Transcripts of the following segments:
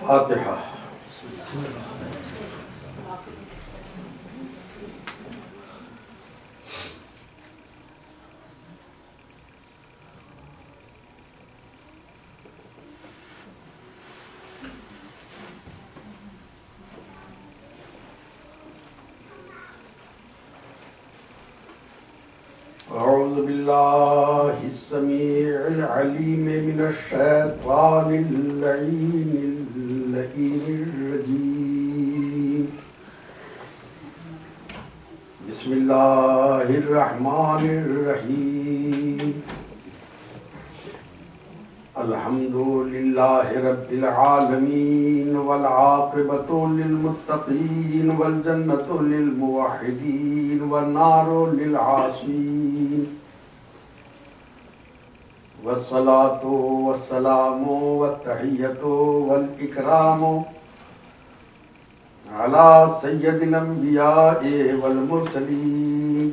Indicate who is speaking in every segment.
Speaker 1: فاتحہ۔ اعوذ باللہ السمیع العلیم من الشیطان اللعین اللعین الرجیم۔ بسم اللہ الرحمن الرحیم۔ الحمد للہ رب العالمین والعاقبۃ للمتقین والجنۃ للموحدین والنار للعاصین، والصلاۃ والسلام والتحیۃ والاکرام علی سید الانبیاء والمرسلین،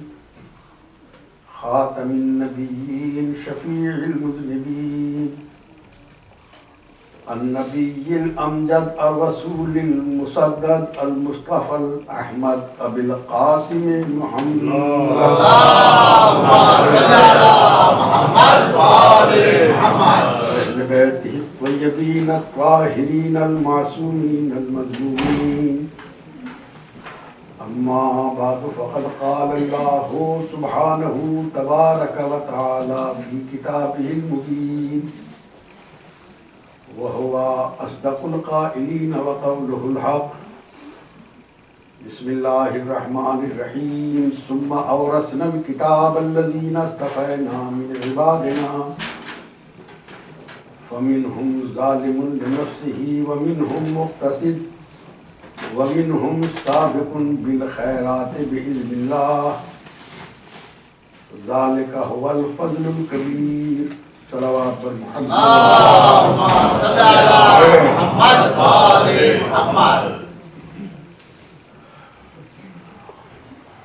Speaker 1: خاتم النبیین شفیع المذنبین، النبی الامجد الرسول المسدد المصطفى الاحمد ابی القاسم محمد اہل بیتہ الطیبین الطاہرین المعصومین المظلومین۔ اما بعد فقد قال اللہ سبحانہ تبارک وتعالی فی کتابہ المبین، وهو أصدق القائلين وقوله الحق۔ بسم الله الرحمن الرحيم۔ ثم أورثنا الكتاب الذين اصطفينا من عبادنا فمنهم ظالم لنفسه ومنهم مقتصد ومنهم سابق بالخيرات بإذن الله، ذلك هو الفضل الكبير۔ صلوات پر محمد
Speaker 2: اللهم صل على محمد وآل محمد۔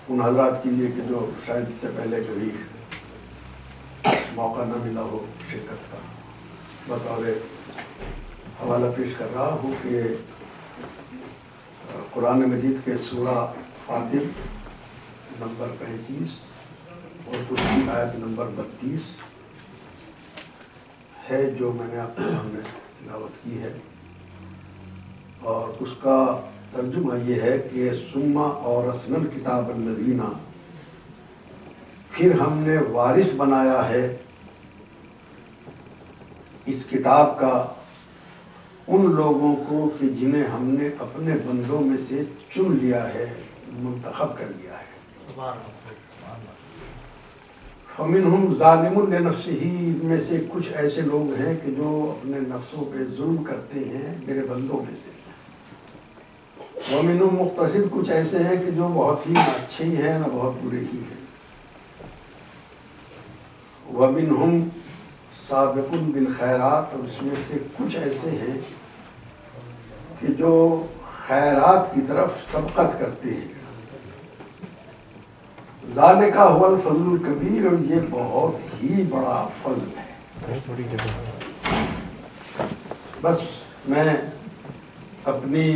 Speaker 1: ان حضرات کے لیے کہ جو شاید اس سے پہلے کبھی موقع نہ ملا ہو شرکت کا، بطور حوالہ پیش کر رہا ہوں کہ قرآن مجید کے سورہ فاطر نمبر 35 اور اس کی آیت نمبر 32 ہے جو میں نے آپ کے سامنے تلاوت کی ہے، اور اس کا ترجمہ یہ ہے کہ ثم اورثنا الکتاب الذین، پھر ہم نے وارث بنایا ہے اس کتاب کا ان لوگوں کو کہ جنہیں ہم نے اپنے بندوں میں سے چن لیا ہے، منتخب کر لیا ہے۔ فَمِنْهُمْ ظَالِمٌ لِنَفْسِهِ، ان میں سے کچھ ایسے لوگ ہیں کہ جو اپنے نفسوں پہ ظلم کرتے ہیں میرے بندوں میں سے۔ وَمِنْهُمْ مُقْتَصِد، کچھ ایسے ہیں کہ جو بہت ہی اچھے ہی ہیں نہ بہت برے ہی ہیں۔ وَمِنْهُمْ سَابِقٌ بِالْخَيْرَاتِ، اور اس میں سے کچھ ایسے ہیں کہ جو خیرات کی طرف سبقت کرتے ہیں۔ ذالک هو الفضل الکبیر، اور یہ بہت ہی بڑا فضل ہے۔ بس میں اپنی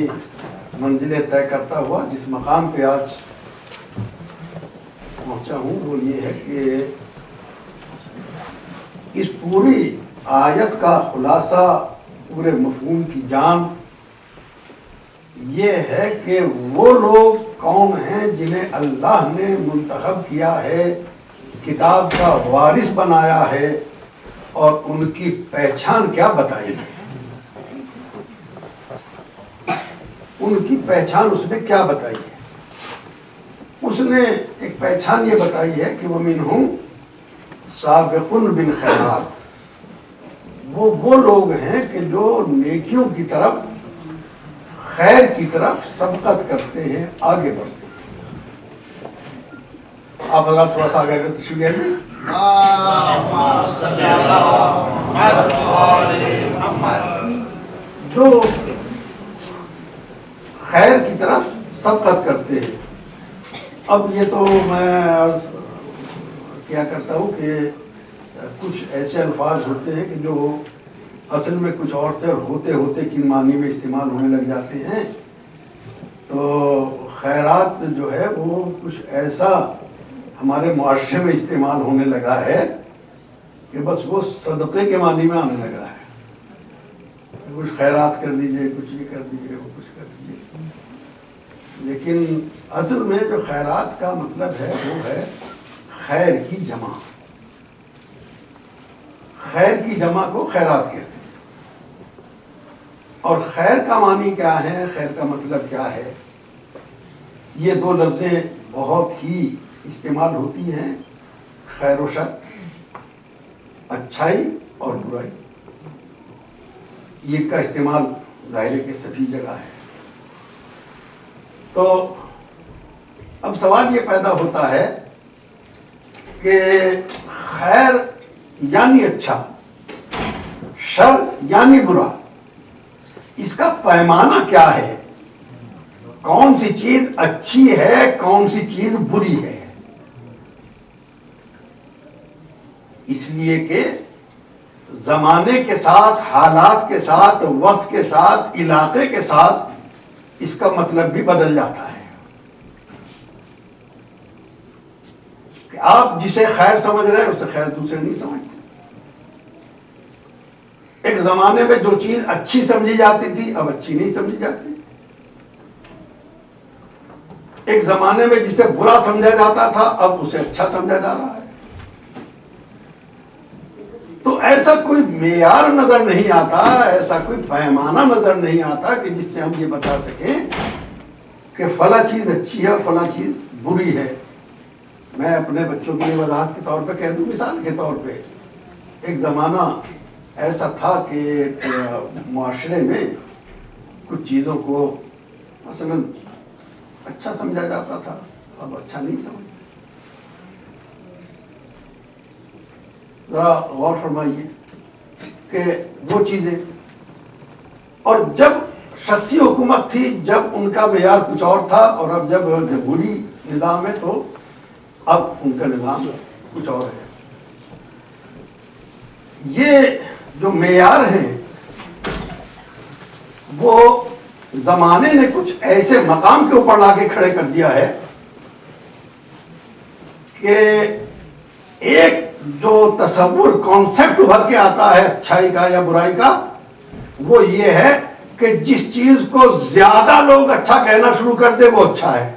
Speaker 1: منزلیں طے کرتا ہوا جس مقام پہ آج پہنچا ہوں وہ یہ ہے کہ اس پوری آیت کا خلاصہ، پورے مفہوم کی جان یہ ہے کہ وہ لوگ کون ہیں جنہیں اللہ نے منتخب کیا ہے، کتاب کا وارث بنایا ہے، اور ان کی پہچان کیا بتائی ہے۔ ان کی پہچان اس نے کیا بتائی ہے؟ اس نے ایک پہچان یہ بتائی ہے کہ وَمِنْهُمْ سَابِقٌ بِالْخَيْرَاتِ، وہ لوگ ہیں کہ جو نیکیوں کی طرف، خیر کی طرف سبقت کرتے ہیں، آگے بڑھتے ہیں۔ آپ حضرات تھوڑا سا آگے تشریف لے لیں۔ جو خیر کی طرف سبقت کرتے ہیں۔ اب یہ تو میں عرض کیا کرتا ہوں کہ کچھ ایسے الفاظ ہوتے ہیں کہ جو اصل میں کچھ اور تھے اور ہوتے ہوتے کن معنی میں استعمال ہونے لگ جاتے ہیں. تو خیرات جو ہے وہ کچھ ایسا ہمارے معاشرے میں استعمال ہونے لگا ہے کہ بس وہ صدقے کے معنی میں آنے لگا ہے. کچھ خیرات کر دیجئے, کچھ یہ کر دیجئے, وہ کچھ کر دیجئے. لیکن اصل میں جو خیرات کا مطلب ہے وہ ہے خیر کی جمع. خیر کی جمع کو خیرات کہتے ہیں. اور خیر کا معنی کیا ہے, خیر کا مطلب کیا ہے, یہ دو لفظیں بہت ہی استعمال ہوتی ہیں. خیر و شر, اچھائی اور برائی, یہ کا استعمال ظاہر کے سبھی جگہ ہے. تو اب سوال یہ پیدا ہوتا ہے کہ خیر یعنی اچھا, شر یعنی برا, اس کا پیمانہ کیا ہے؟ کون سی چیز اچھی ہے, کون سی چیز بری ہے؟ اس لیے کہ زمانے کے ساتھ, حالات کے ساتھ, وقت کے ساتھ, علاقے کے ساتھ اس کا مطلب بھی بدل جاتا ہے. کہ آپ جسے خیر سمجھ رہے ہیں اسے خیر دوسرے نہیں سمجھتے. ایک زمانے میں جو چیز اچھی سمجھی جاتی تھی اب اچھی نہیں سمجھی جاتی. ایک زمانے میں جسے برا سمجھا جاتا تھا اب اسے اچھا سمجھا جا رہا ہے. تو ایسا کوئی معیار نظر نہیں آتا, ایسا کوئی پیمانہ نظر نہیں آتا کہ جس سے ہم یہ بتا سکیں کہ فلاں چیز اچھی ہے, فلاں چیز بری ہے. میں اپنے بچوں کے لیے وضاحت کے طور پہ کہہ دوں, مثال کے طور پہ ایک زمانہ ایسا تھا کہ معاشرے میں کچھ چیزوں کو مثلا اچھا سمجھا جاتا تھا, اب اچھا نہیں سمجھا. ذرا غور فرمائیے کہ وہ چیزیں, اور جب شخصی حکومت تھی جب ان کا معیار کچھ اور تھا, اور اب جب جمہوری نظام ہے تو اب ان کا نظام کچھ اور ہے. یہ جو معیار ہیں وہ زمانے نے کچھ ایسے مقام کے اوپر لا کے کھڑے کر دیا ہے کہ ایک جو تصور, کانسیپٹ ابھر کے آتا ہے اچھائی کا یا برائی کا, وہ یہ ہے کہ جس چیز کو زیادہ لوگ اچھا کہنا شروع کر دے وہ اچھا ہے,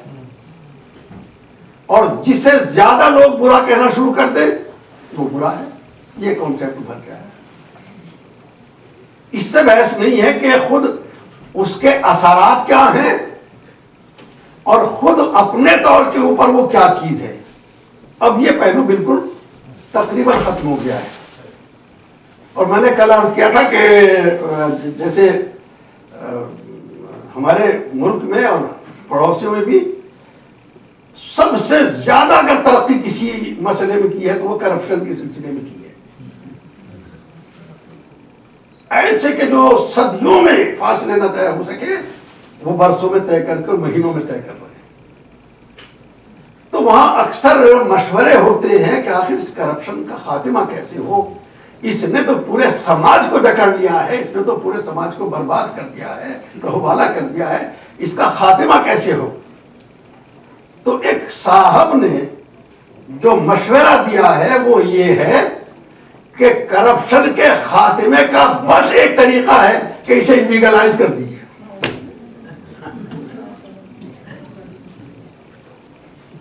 Speaker 1: اور جسے زیادہ لوگ برا کہنا شروع کر دے وہ برا ہے. یہ کانسیپٹ ابھر کے آیا ہے. اس سے بحث نہیں ہے کہ خود اس کے اثرات کیا ہیں اور خود اپنے طور کے اوپر وہ کیا چیز ہے. اب یہ پہلو بالکل تقریباً ختم ہو گیا ہے. اور میں نے کل عرض کیا تھا کہ جیسے ہمارے ملک میں اور پڑوسیوں میں بھی سب سے زیادہ اگر ترقی کسی مسئلے میں کی ہے تو وہ کرپشن کے سلسلے میں کی ہے. ایسے کہ جو صدیوں میں فاصلے نہ طے ہو سکے وہ برسوں میں طے کر کے, مہینوں میں طے کر رہے ہیں. تو وہاں اکثر مشورے ہوتے ہیں کہ آخر اس کرپشن کا خاتمہ کیسے ہو. اس نے تو پورے سماج کو جکڑ لیا ہے, اس نے تو پورے سماج کو برباد کر دیا ہے, حوالہ کر دیا ہے, اس کا خاتمہ کیسے ہو. تو ایک صاحب نے جو مشورہ دیا ہے وہ یہ ہے کہ کرپشن کے خاتمے کا بس ایک طریقہ ہے کہ اسے لیگلائز کر دیجیے.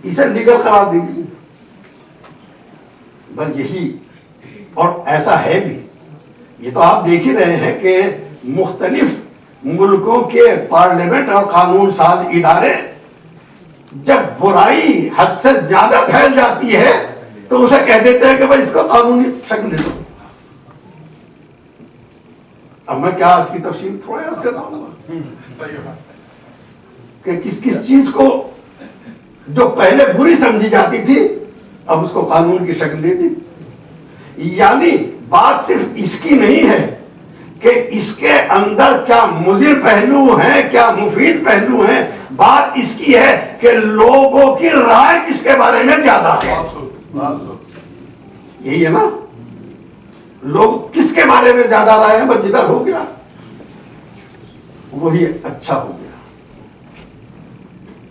Speaker 1: اسے لیگل قرار دیجیے, بس یہی. اور ایسا ہے بھی. یہ تو آپ دیکھ ہی رہے ہیں کہ مختلف ملکوں کے پارلیمنٹ اور قانون ساز ادارے جب برائی حد سے زیادہ پھیل جاتی ہے تو اسے کہہ دیتے ہیں کہ بھائی اس کو قانونی شکل دے دو. اب میں کیا اس کی تفصیل تھوڑا عرض کر رہا ہوں کہ کس کس چیز کو جو پہلے بری سمجھی جاتی تھی اب اس کو قانون کی شکل دے دی. یعنی بات صرف اس کی نہیں ہے کہ اس کے اندر کیا مضر پہلو ہیں, کیا مفید پہلو ہیں, بات اس کی ہے کہ لوگوں کی رائے کس کے بارے میں زیادہ ہے. یہی ہے نا, لوگ کس کے بارے میں زیادہ رائے ہیں؟ بس جدھر ہو گیا وہی اچھا ہو گیا.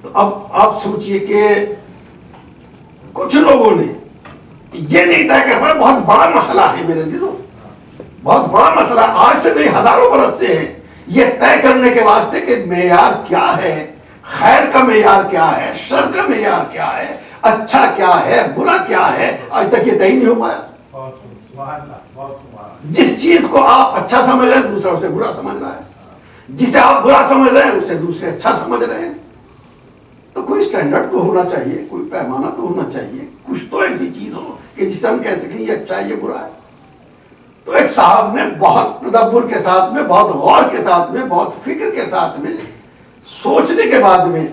Speaker 1: تو اب آپ سوچئے کہ کچھ لوگوں نے یہ نہیں طے کر پایا. بہت بڑا مسئلہ ہے میرے عزیزوں, بہت بڑا مسئلہ, آج سے نہیں ہزاروں برس سے ہے یہ طے کرنے کے واسطے کہ معیار کیا ہے, خیر کا معیار کیا ہے, شر کا معیار کیا ہے, اچھا کیا ہے, برا کیا ہے. آج تک یہ طے نہیں ہو پایا. جس چیز کو آپ اچھا سمجھ رہے ہیں دوسرا اسے برا سمجھ رہا ہے, جسے آپ برا سمجھ رہے ہیں اسے دوسرے اچھا سمجھ رہے ہیں. تو کوئی اسٹینڈرڈ تو ہونا چاہیے, کوئی پیمانہ تو ہونا چاہیے, کچھ تو ایسی چیز ہو کہ جس سے ہم کہہ سکیں یہ اچھا ہے یہ برا ہے. تو ایک صاحب نے بہت تدبر کے ساتھ میں, بہت غور کے ساتھ میں, بہت فکر کے ساتھ میں, سوچنے کے بعد میں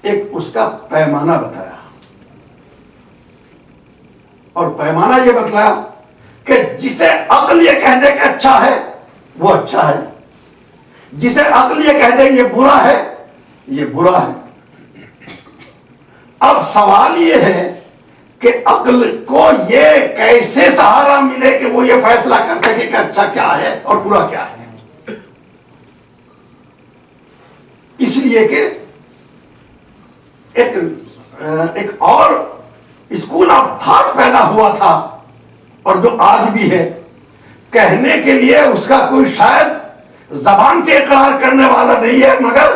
Speaker 1: ایک اس کا پیمانہ بتایا. اور پیمانہ یہ بتلایا کہ جسے عقل یہ کہہ دے کہ اچھا ہے وہ اچھا ہے, جسے عقل یہ کہہ دے یہ برا ہے یہ برا ہے. اب سوال یہ ہے کہ عقل کو یہ کیسے سہارا ملے کہ وہ یہ فیصلہ کر سکے کہ اچھا کیا ہے اور برا کیا ہے. اس لیے کہ ایک اور اسکول آف تھاٹ پیدا ہوا تھا اور جو آج بھی ہے, کہنے کے لیے اس کا کوئی شاید زبان سے اقرار کرنے والا نہیں ہے مگر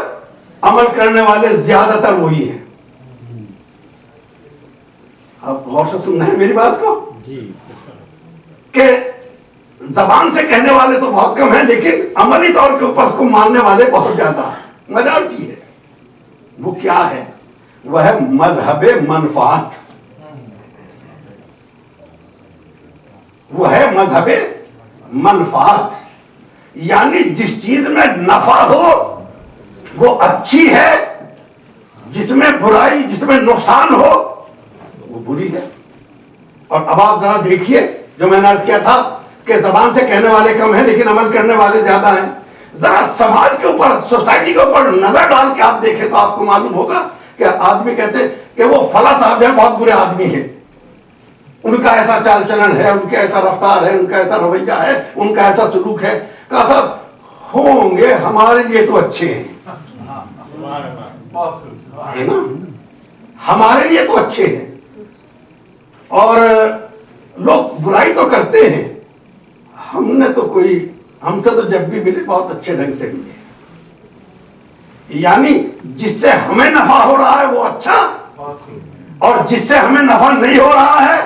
Speaker 1: عمل کرنے والے زیادہ تر وہی ہیں. آپ غور سے سننا ہے میری بات کو کہ زبان سے کہنے والے تو بہت کم ہیں لیکن عملی طور کے اوپر اس کو ماننے والے بہت زیادہ ہیں, میجارٹی ہے. وہ کیا ہے؟ وہ ہے مذہب منفعت. وہ ہے مذہب منفعت, یعنی جس چیز میں نفع ہو وہ اچھی ہے, جس میں برائی, جس میں نقصان ہو وہ بری ہے. اور اب آپ ذرا دیکھیے جو میں نے عرض کیا تھا کہ زبان سے کہنے والے کم ہیں لیکن عمل کرنے والے زیادہ ہیں. ذرا سماج کے اوپر, سوسائٹی کے اوپر نظر ڈال کے آپ دیکھیں تو آپ کو معلوم ہوگا کہ آدمی کہتے ہیں کہ وہ فلاں صاحب ہیں بہت برے آدمی ہیں, ان کا ایسا چال چلن ہے, ان کا ایسا رفتار ہے, ان کا ایسا رویہ ہے, ان کا ایسا سلوک ہے. کہا صاحب ہوں گے ہمارے لیے تو اچھے ہیں, ہے نا, ہمارے لیے تو اچھے ہیں. اور لوگ برائی تو کرتے ہیں, ہم نے تو کوئی, ہم سے تو جب بھی ملے بہت اچھے ڈھنگ سے ملے. یعنی جس سے ہمیں نفع ہو رہا ہے وہ اچھا, اور جس سے ہمیں نفع نہیں ہو رہا ہے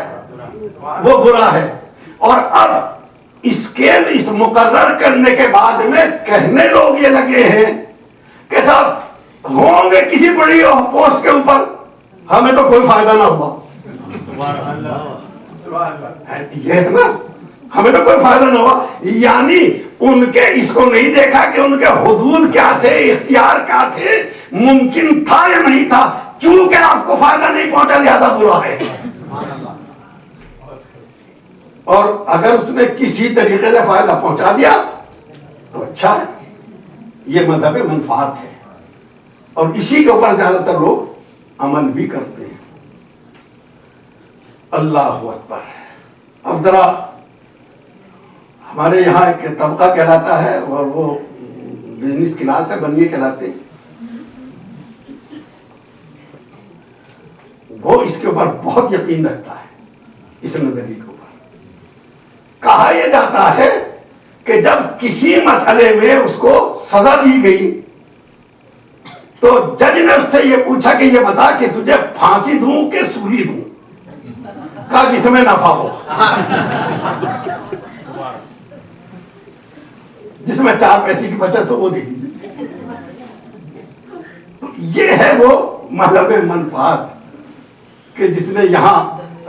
Speaker 1: وہ برا ہے. اور اب اسکیل اس مقرر کرنے کے بعد میں کہنے لوگ یہ لگے ہیں کہ صاحب ہوں گے کسی بڑی پوسٹ کے اوپر, ہمیں تو کوئی فائدہ نہ ہوا. یہ ہے نا, ہمیں تو کوئی فائدہ نہ ہوا. یعنی ان کے اس کو نہیں دیکھا کہ ان کے حدود کیا تھے, اختیار کیا تھے, ممکن تھا یا نہیں تھا, چونکہ آپ کو فائدہ نہیں پہنچا لہذا برا ہے. اور اگر اس نے کسی طریقے سے فائدہ پہنچا دیا تو اچھا ہے. یہ مذہب منفعت ہے اور اسی کے اوپر زیادہ تر لوگ عمل بھی کرتے ہیں. اللہ اکبر. اب ذرا ہمارے یہاں ایک طبقہ کہلاتا ہے اور وہ بزنس کلاس ہے, بنیے کہلاتے ہیں. وہ اس کے اوپر بہت یقین رکھتا ہے, اس نظریے کے اوپر. کہا یہ جاتا ہے کہ جب کسی مسئلے میں اس کو سزا دی گئی تو جج نے اس سے یہ پوچھا کہ یہ بتا کہ تجھے پھانسی دوں کہ سولی دوں. کہا جس میں نفع ہو, جس میں 4 پیسے کی بچت ہو وہ دے دیجیے. تو یہ ہے وہ مذہب منفعت کہ جس نے یہاں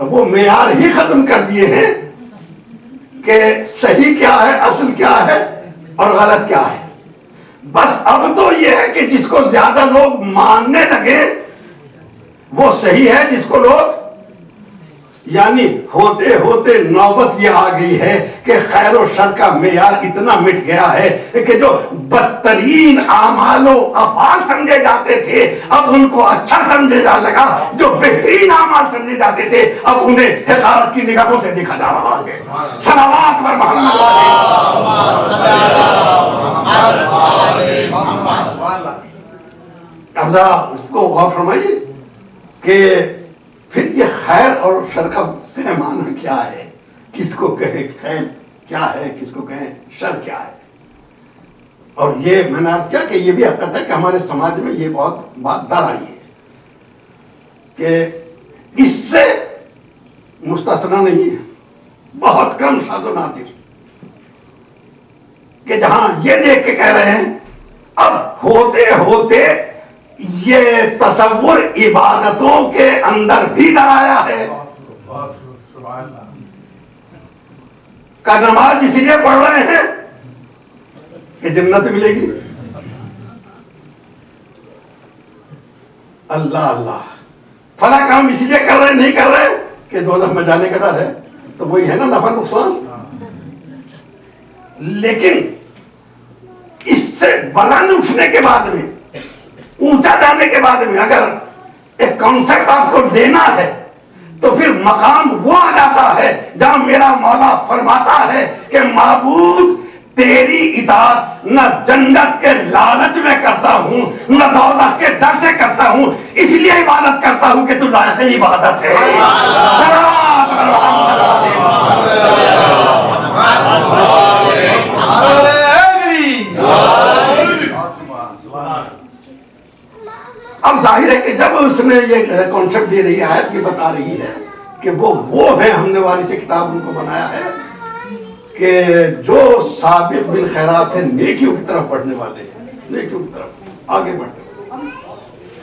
Speaker 1: وہ معیار ہی ختم کر دیے ہیں کہ صحیح کیا ہے, اصل کیا ہے اور غلط کیا ہے. بس اب تو یہ ہے کہ جس کو زیادہ لوگ ماننے لگے وہ صحیح ہے, جس کو لوگ یعنی ہوتے ہوتے نوبت یہ آ گئی ہے کہ خیر و شر کا معیار اتنا مٹ گیا ہے کہ جو بدترین اعمال و افعال سمجھے جاتے تھے اب ان کو اچھا سمجھے جا لگا، جو بہترین اعمال سمجھے جاتے تھے اب انہیں حقارت کی نگاہوں سے دیکھا جا رہا ہے۔ صلوات بر محمد اب ذرا اس کو غور فرمائیے کہ پھر یہ خیر اور شر کا پیمانہ کیا ہے، کس کو کہیں خیر کیا ہے، کس کو کہیں شر کیا ہے۔ اور یہ میں نے عرض کیا کہ یہ بھی حقیقت ہے کہ ہمارے سماج میں یہ بہت بات ڈر آئی ہے کہ اس سے مستثنا نہیں ہے، بہت کم شاذ و نادر کہ جہاں یہ دیکھ کے کہہ رہے ہیں اب ہوتے ہوتے یہ تصور عبادتوں کے اندر بھی ڈر آیا ہے کہ نماز اس لیے پڑھ رہے ہیں کہ جنت ملے گی۔ اللہ اللہ، فلاں کام اس لیے کر رہے نہیں کر رہے کہ دوزخ میں جانے کا ڈر ہے، تو وہی ہے نا نفع نقصان۔ لیکن اس سے بلند اٹھنے کے بعد میں، اونچا جانے کے بعد میں اگر ایک کانسیپٹ آپ کو دینا ہے تو پھر مقام وہ آ جاتا ہے جہاں میرا مولا فرماتا ہے کہ معبود تیری اطاعت نہ جنت کے لالچ میں کرتا ہوں نہ دوزخ کے ڈر سے کرتا ہوں، اس لیے عبادت کرتا ہوں کہ تو لائق عبادت ہے۔ صلوات بر اب ظاہر ہے کہ جب اس نے یہ کانسیپٹ دے رہی ہے، آیت یہ بتا رہی ہے کہ وہ ہیں، ہم نے وارث کتاب ان کو بنایا ہے کہ جو سابق بالخیرات ہیں، نیکیوں کی طرف بڑھنے والے ہیں، نیکیوں کی طرف آگے بڑھنے والے۔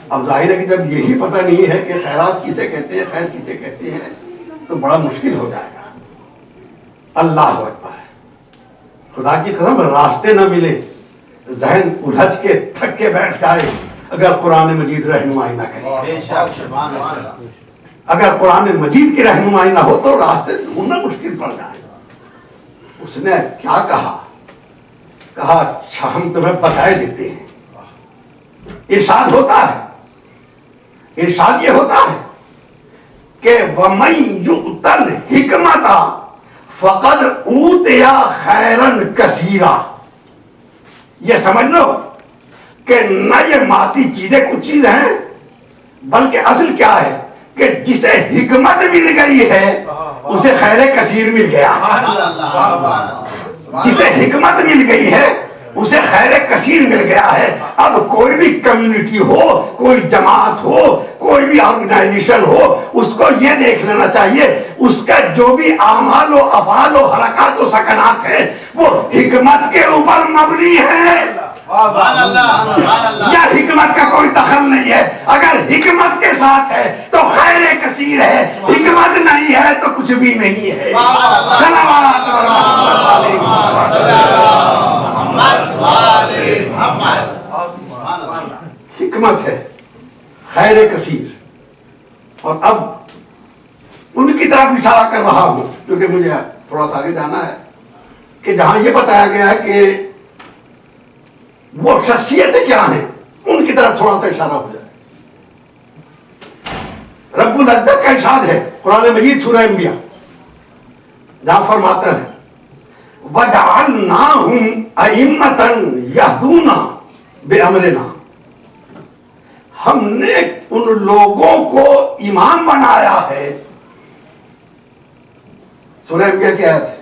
Speaker 1: اب ظاہر ہے کہ جب یہی پتہ نہیں ہے کہ خیرات کسے کہتے ہیں، خیر کسے کہتے ہیں، تو بڑا مشکل ہو جائے گا۔ اللہ اکبر، خدا کی قسم راستے نہ ملے، ذہن الجھ کے تھک کے بیٹھ جائے اگر قرآن مجید رہنمائی نہ کرے، اگر قرآن مجید کی رہنمائی نہ ہو تو راستے ڈھونڈنا مشکل پڑ جائے۔ اس نے کیا کہا؟ کہا اچھا ہم تمہیں بتائے دیتے ہیں۔ ارشاد ہوتا ہے، ارشاد یہ ہوتا ہے کہ وَمَن يُؤْتَ الْحِكْمَةَ فَقَدْ أُوتِيَ خَيْرًا كَثِيرًا۔ یہ سمجھ لو کہ نہ یہ مادی چیزیں کچھ چیز ہیں، بلکہ اصل کیا ہے کہ جسے حکمت مل گئی ہے اسے خیر کثیر مل گیا۔ جسے حکمت مل گئی ہے اسے خیر کثیر مل گیا ہے۔ اب کوئی بھی کمیونٹی ہو، کوئی جماعت ہو، کوئی بھی آرگنائزیشن ہو، اس کو یہ دیکھ لینا چاہیے اس کا جو بھی اعمال و افعال و حرکات و سکنات ہیں وہ حکمت کے اوپر مبنی ہے یا حکمت کا کوئی دخل نہیں ہے۔ اگر حکمت کے ساتھ ہے تو خیر کثیر ہے، حکمت نہیں ہے تو کچھ بھی نہیں ہے۔ صلوات حکمت ہے، خیر کثیر۔ اور اب ان کی طرف اشارہ کر رہا ہوں کیونکہ مجھے تھوڑا سا آگے جانا ہے کہ جہاں یہ بتایا گیا ہے کہ وہ شخصیتیں کیا ہیں ان کی طرف تھوڑا سا اشارہ ہو جائے۔ رب العزت کا ارشاد ہے قرآن مجید سورہ انبیاء، جہاں فرماتا ہے وَجَعَلْنَاهُمْ أَئِمَّةً يَهْدُونَ بِأَمْرِنَا، ہم نے ان لوگوں کو امام بنایا ہے۔ سورہ انبیاء کی آیت ہے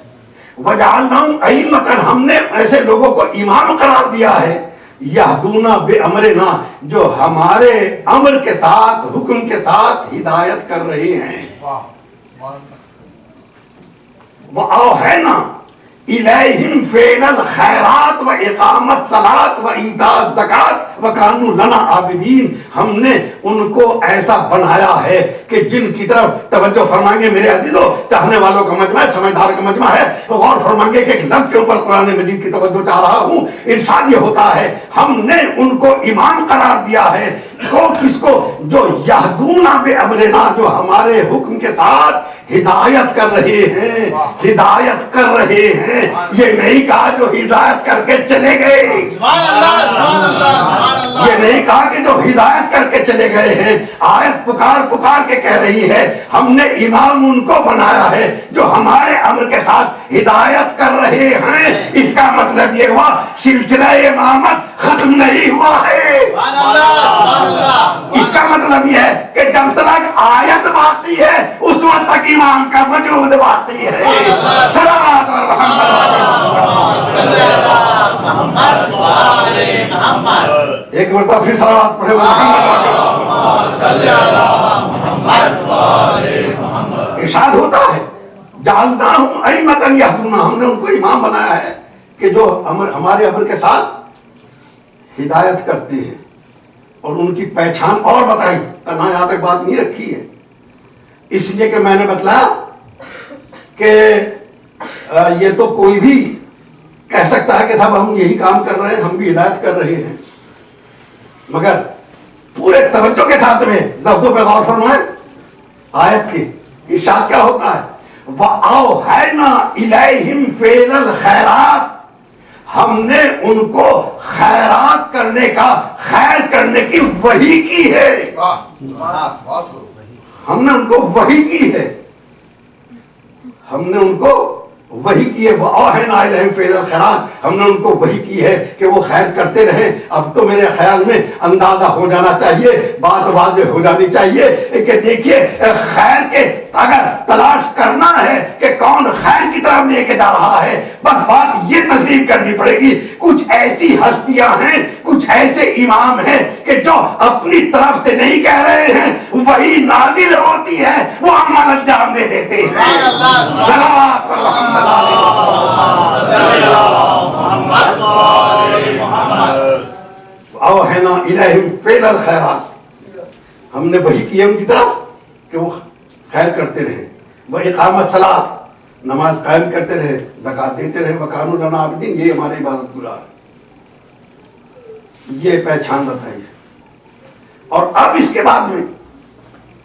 Speaker 1: وَجَعَلْنَاهُمْ أَئِمَّةً، ہم نے ایسے لوگوں کو امام قرار دیا ہے، یہدونا بِأَمْرِنَا، جو ہمارے امر کے ساتھ، حکم کے ساتھ ہدایت کر رہے ہیں۔ وَأَوْحَيْنَا إِلَيْهِمْ فِعْلَ الْخَيْرَاتِ وَإِقَامَةَ الصَّلَاةِ وَإِيتَاءَ الزَّكَاةِ وَكَانُوا لَنَا عَابِدِينَ، ہم نے ان کو ایسا بنایا ہے کہ جن کی طرف توجہ فرمائیں گے میرے عزیزوں، چاہنے والوں کا مجمع ہے، سمجھدار کا مجمع ہے، غور فرمائیں گے کہ ایک لفظ کے اوپر قرآن مجید کی توجہ چاہ رہا ہوں۔ ارشاد یہ ہوتا ہے ہم نے ان کو امام قرار دیا ہے، تو کس کو؟ جو یہدون بامرنا، جو ہمارے حکم کے ساتھ ہدایت کر رہے ہیں، ہدایت کر رہے ہیں۔ یہ نہیں کہا جو ہدایت کر کے چلے گئے،
Speaker 2: سبحان اللہ، سبحان اللہ، سبحان اللہ۔
Speaker 1: یہ نہیں کہا کہ جو ہدایت کر کے چلے گئے ہیں۔ آیت پکار پکار کے کہہ رہی ہے ہم نے امام ان کو بنایا ہے جو ہمارے امر کے ساتھ ہدایت کر رہے ہیں۔ اس کا مطلب یہ ہوا سلسلہ امامت ختم نہیں ہوا ہے۔
Speaker 2: سبحان اللہ، سبحان اللہ۔
Speaker 1: اس کا مطلب یہ ہے کہ جب تک آیت باقی ہے اس وقت تک امام کا وجود باقی ہے۔ صلوات
Speaker 2: محمد وآل محمد۔
Speaker 1: ایک مرتبہ پھر صلوات پڑھے ارشاد ہوتا ہے جعلناہم ائمۃ یہدون، ہم نے ان کو امام بنایا ہے کہ جو ہمارے امر کے ساتھ ہدایت کرتے ہیں، اور ان کی پہچان اور بتائی، تنہا یہاں تک بات نہیں رکھی ہے، اس لیے کہ میں نے بتلایا کہ یہ تو کوئی بھی کہہ سکتا ہے کہ صاحب ہم یہی کام کر رہے ہیں، ہم بھی ہدایت کر رہے ہیں، مگر پورے توجہ کے ساتھ میں لفظوں پہ غور فرمائیں۔ آیت کی ارشاد کیا ہوتا ہے؟ وَأَوْحَيْنَا إِلَيْهِمْ فِعْلَ الْخَيْرَاتِ، ہم نے ان کو خیرات کرنے کا، خیر کرنے کی وحی کی ہے۔ ہم نے ان کو وحی کی ہے، ہم نے ان کو وحی کی ہے۔ وَأَوْحَيْنَا إِلَيْهِمْ فِعْلَ الْخَيْرَاتِ، ہم نے ان کو وحی کی ہے کہ وہ خیر کرتے رہیں۔ اب تو میرے خیال میں اندازہ ہو جانا چاہیے، بات واضح ہو جانی چاہیے کہ دیکھیے خیر کے اگر تلاش کرنا ہے کہ کون خیر کی طرف لے کے جا رہا ہے، بس بات یہ تسلیم کرنی پڑے گی کچھ ایسی ہستیاں ہیں، کچھ ایسے امام ہیں کہ جو اپنی طرف سے نہیں کہہ رہے ہیں، وہی نازل ہوتی ہے، وہ عمل انجام دے دیتے ہیں۔ صلوات محمد اوحینا الیہم فعل الخیرات، ہم نے وحی کی ہے ان کی طرف کہ وہ خیر کرتے رہے، وہ اقامت صلاۃ، نماز قائم کرتے رہے، زکوٰۃ دیتے رہے، وکانوا لنا عابدین، یہ ہمارے عبادت گزار، یہ پہچان بتائی۔ اور اب اس کے بعد میں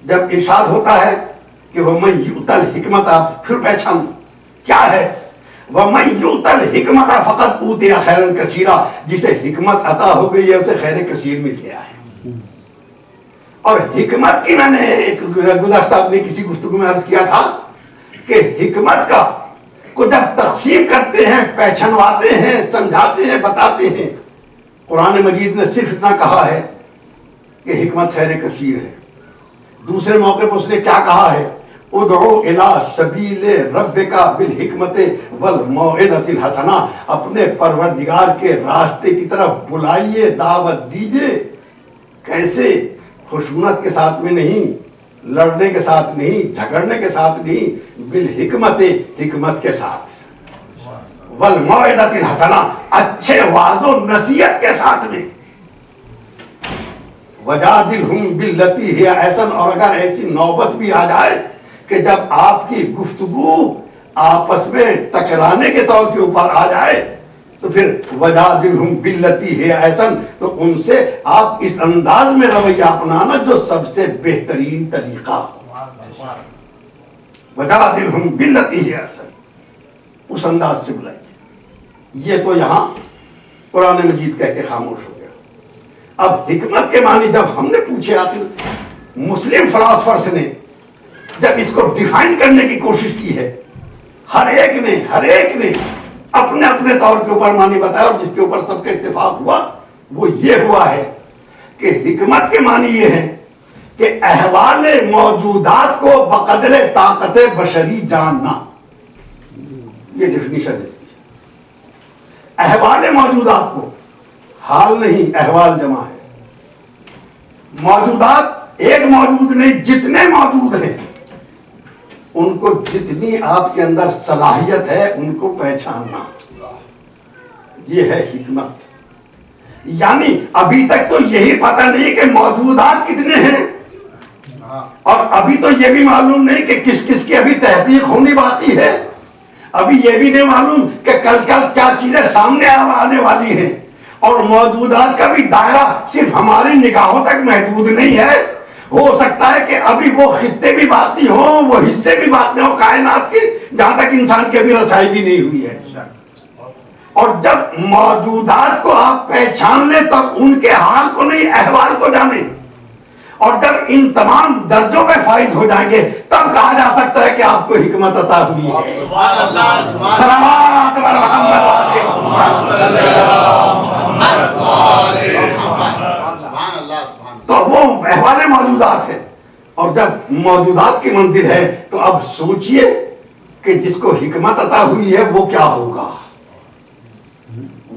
Speaker 1: جب ارشاد ہوتا ہے کہ وَمَن یُؤْتَ الْحِکْمَتَ، پھر پہچان کیا ہے؟ وَمَن یُؤْتَ الْحِکْمَتَ فَقَدْ أُوتِیَ خَیْرًا کَثِیرًا، جسے حکمت عطا ہو گئی ہے اسے خیر کثیر مل گیا ہے۔ اور حکمت کی میں نے ایک گزشتہ اپنی کسی گفتگو میں عرض کیا تھا کہ حکمت کا کو جب تقسیم کرتے ہیں، پہچانواتے ہیں، سمجھاتے ہیں، بتاتے ہیں، قرآن مجید نے صرف اتنا کہا ہے کہ حکمت خیر کثیر ہے۔ دوسرے موقع پر اس نے کیا کہا ہے؟ ادعو الی سبیل ربک بالحکمت والموعظۃ الحسنہ، اپنے پروردگار کے راستے کی طرف بلائیے، دعوت دیجیے۔ کیسے؟ خشونت کے ساتھ میں نہیں، لڑنے کے ساتھ نہیں، جھگڑنے کے ساتھ نہیں، بالحکمت، حکمت کے ساتھ، والموعظۃ الحسنہ، اچھے واعظ و نصیحت کے ساتھ میں، وجادلہم باللتی ہی احسن، اور اگر ایسی نوبت بھی آ جائے کہ جب آپ کی گفتگو آپس میں ٹکرانے کے طور کے اوپر آ جائے تو پھر وجادلہم باللتی ہی احسن، تو ان سے آپ اس انداز میں رویہ اپنانا جو سب سے بہترین طریقہ ہو۔ وجادلہم باللتی ہی احسن، اس انداز سے بلائیے۔ یہ تو یہاں قرآن مجید کہہ کے خاموش ہو گیا۔ اب حکمت کے معنی جب ہم نے پوچھے، آخر مسلم فلاسفرز نے جب اس کو ڈیفائن کرنے کی کوشش کی ہے، ہر ایک نے اپنے اپنے طور کے اوپر معنی بتایا، اور جس کے اوپر سب کا اتفاق ہوا وہ یہ ہوا ہے کہ حکمت کے معنی یہ ہے کہ احوال موجودات کو بقدر طاقت بشری جاننا، یہ ڈیفینیشن اس کی۔ احوال موجودات کو، حال نہیں، احوال جمع ہے۔ موجودات ایک موجود نہیں، جتنے موجود ہیں ان کو جتنی آپ کے اندر صلاحیت ہے ان کو پہچاننا، یہ ہے حکمت۔ یعنی ابھی تک تو یہی پتہ نہیں کہ موجودات کتنے ہیں، اور ابھی تو یہ بھی معلوم نہیں کہ کس کس کی ابھی تحقیق ہونی باقی ہے، ابھی یہ بھی نہیں معلوم کہ کل کیا چیزیں سامنے آنے والی ہیں، اور موجودات کا بھی دائرہ صرف ہماری نگاہوں تک محدود نہیں ہے، ہو سکتا ہے کہ ابھی وہ خطے بھی باقی ہوں، وہ حصے بھی باقی ہوں کائنات کی جہاں تک انسان کی ابھی رسائی بھی نہیں ہوئی ہے۔ اور جب موجودات کو آپ پہچان لیں تب ان کے حال کو نہیں احوال کو جانیں، اور جب ان تمام درجوں پہ فائز ہو جائیں گے تب کہا جا سکتا ہے کہ آپ کو حکمت عطا ہوئی ہے۔
Speaker 2: سبحان اللہ،
Speaker 1: صلوات بر محمد
Speaker 2: سبحان اللہ، سبحان
Speaker 1: تو وہ احوال موجودات ہے، اور جب موجودات کی منزل ہے تو اب سوچئے کہ جس کو حکمت عطا ہوئی ہے وہ کیا ہوگا،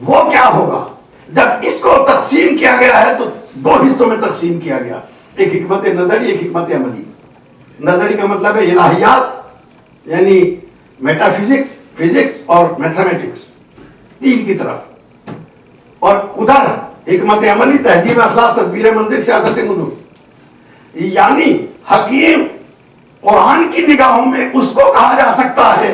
Speaker 1: وہ کیا ہوگا۔ جب اس کو تقسیم کیا گیا ہے تو دو حصوں میں تقسیم کیا گیا، ایک حکمت نظری، ایک حکمت عملی۔ نظری کا مطلب ہے الہیات یعنی میٹا فزکس، فزکس اور میتھمیٹکس تین کی طرف، اور ادھر حکمت عملی تہذیب اخلاق تدبیر منطق سیاست مدن، یعنی حکیم قرآن کی نگاہوں میں اس کو کہا جا سکتا ہے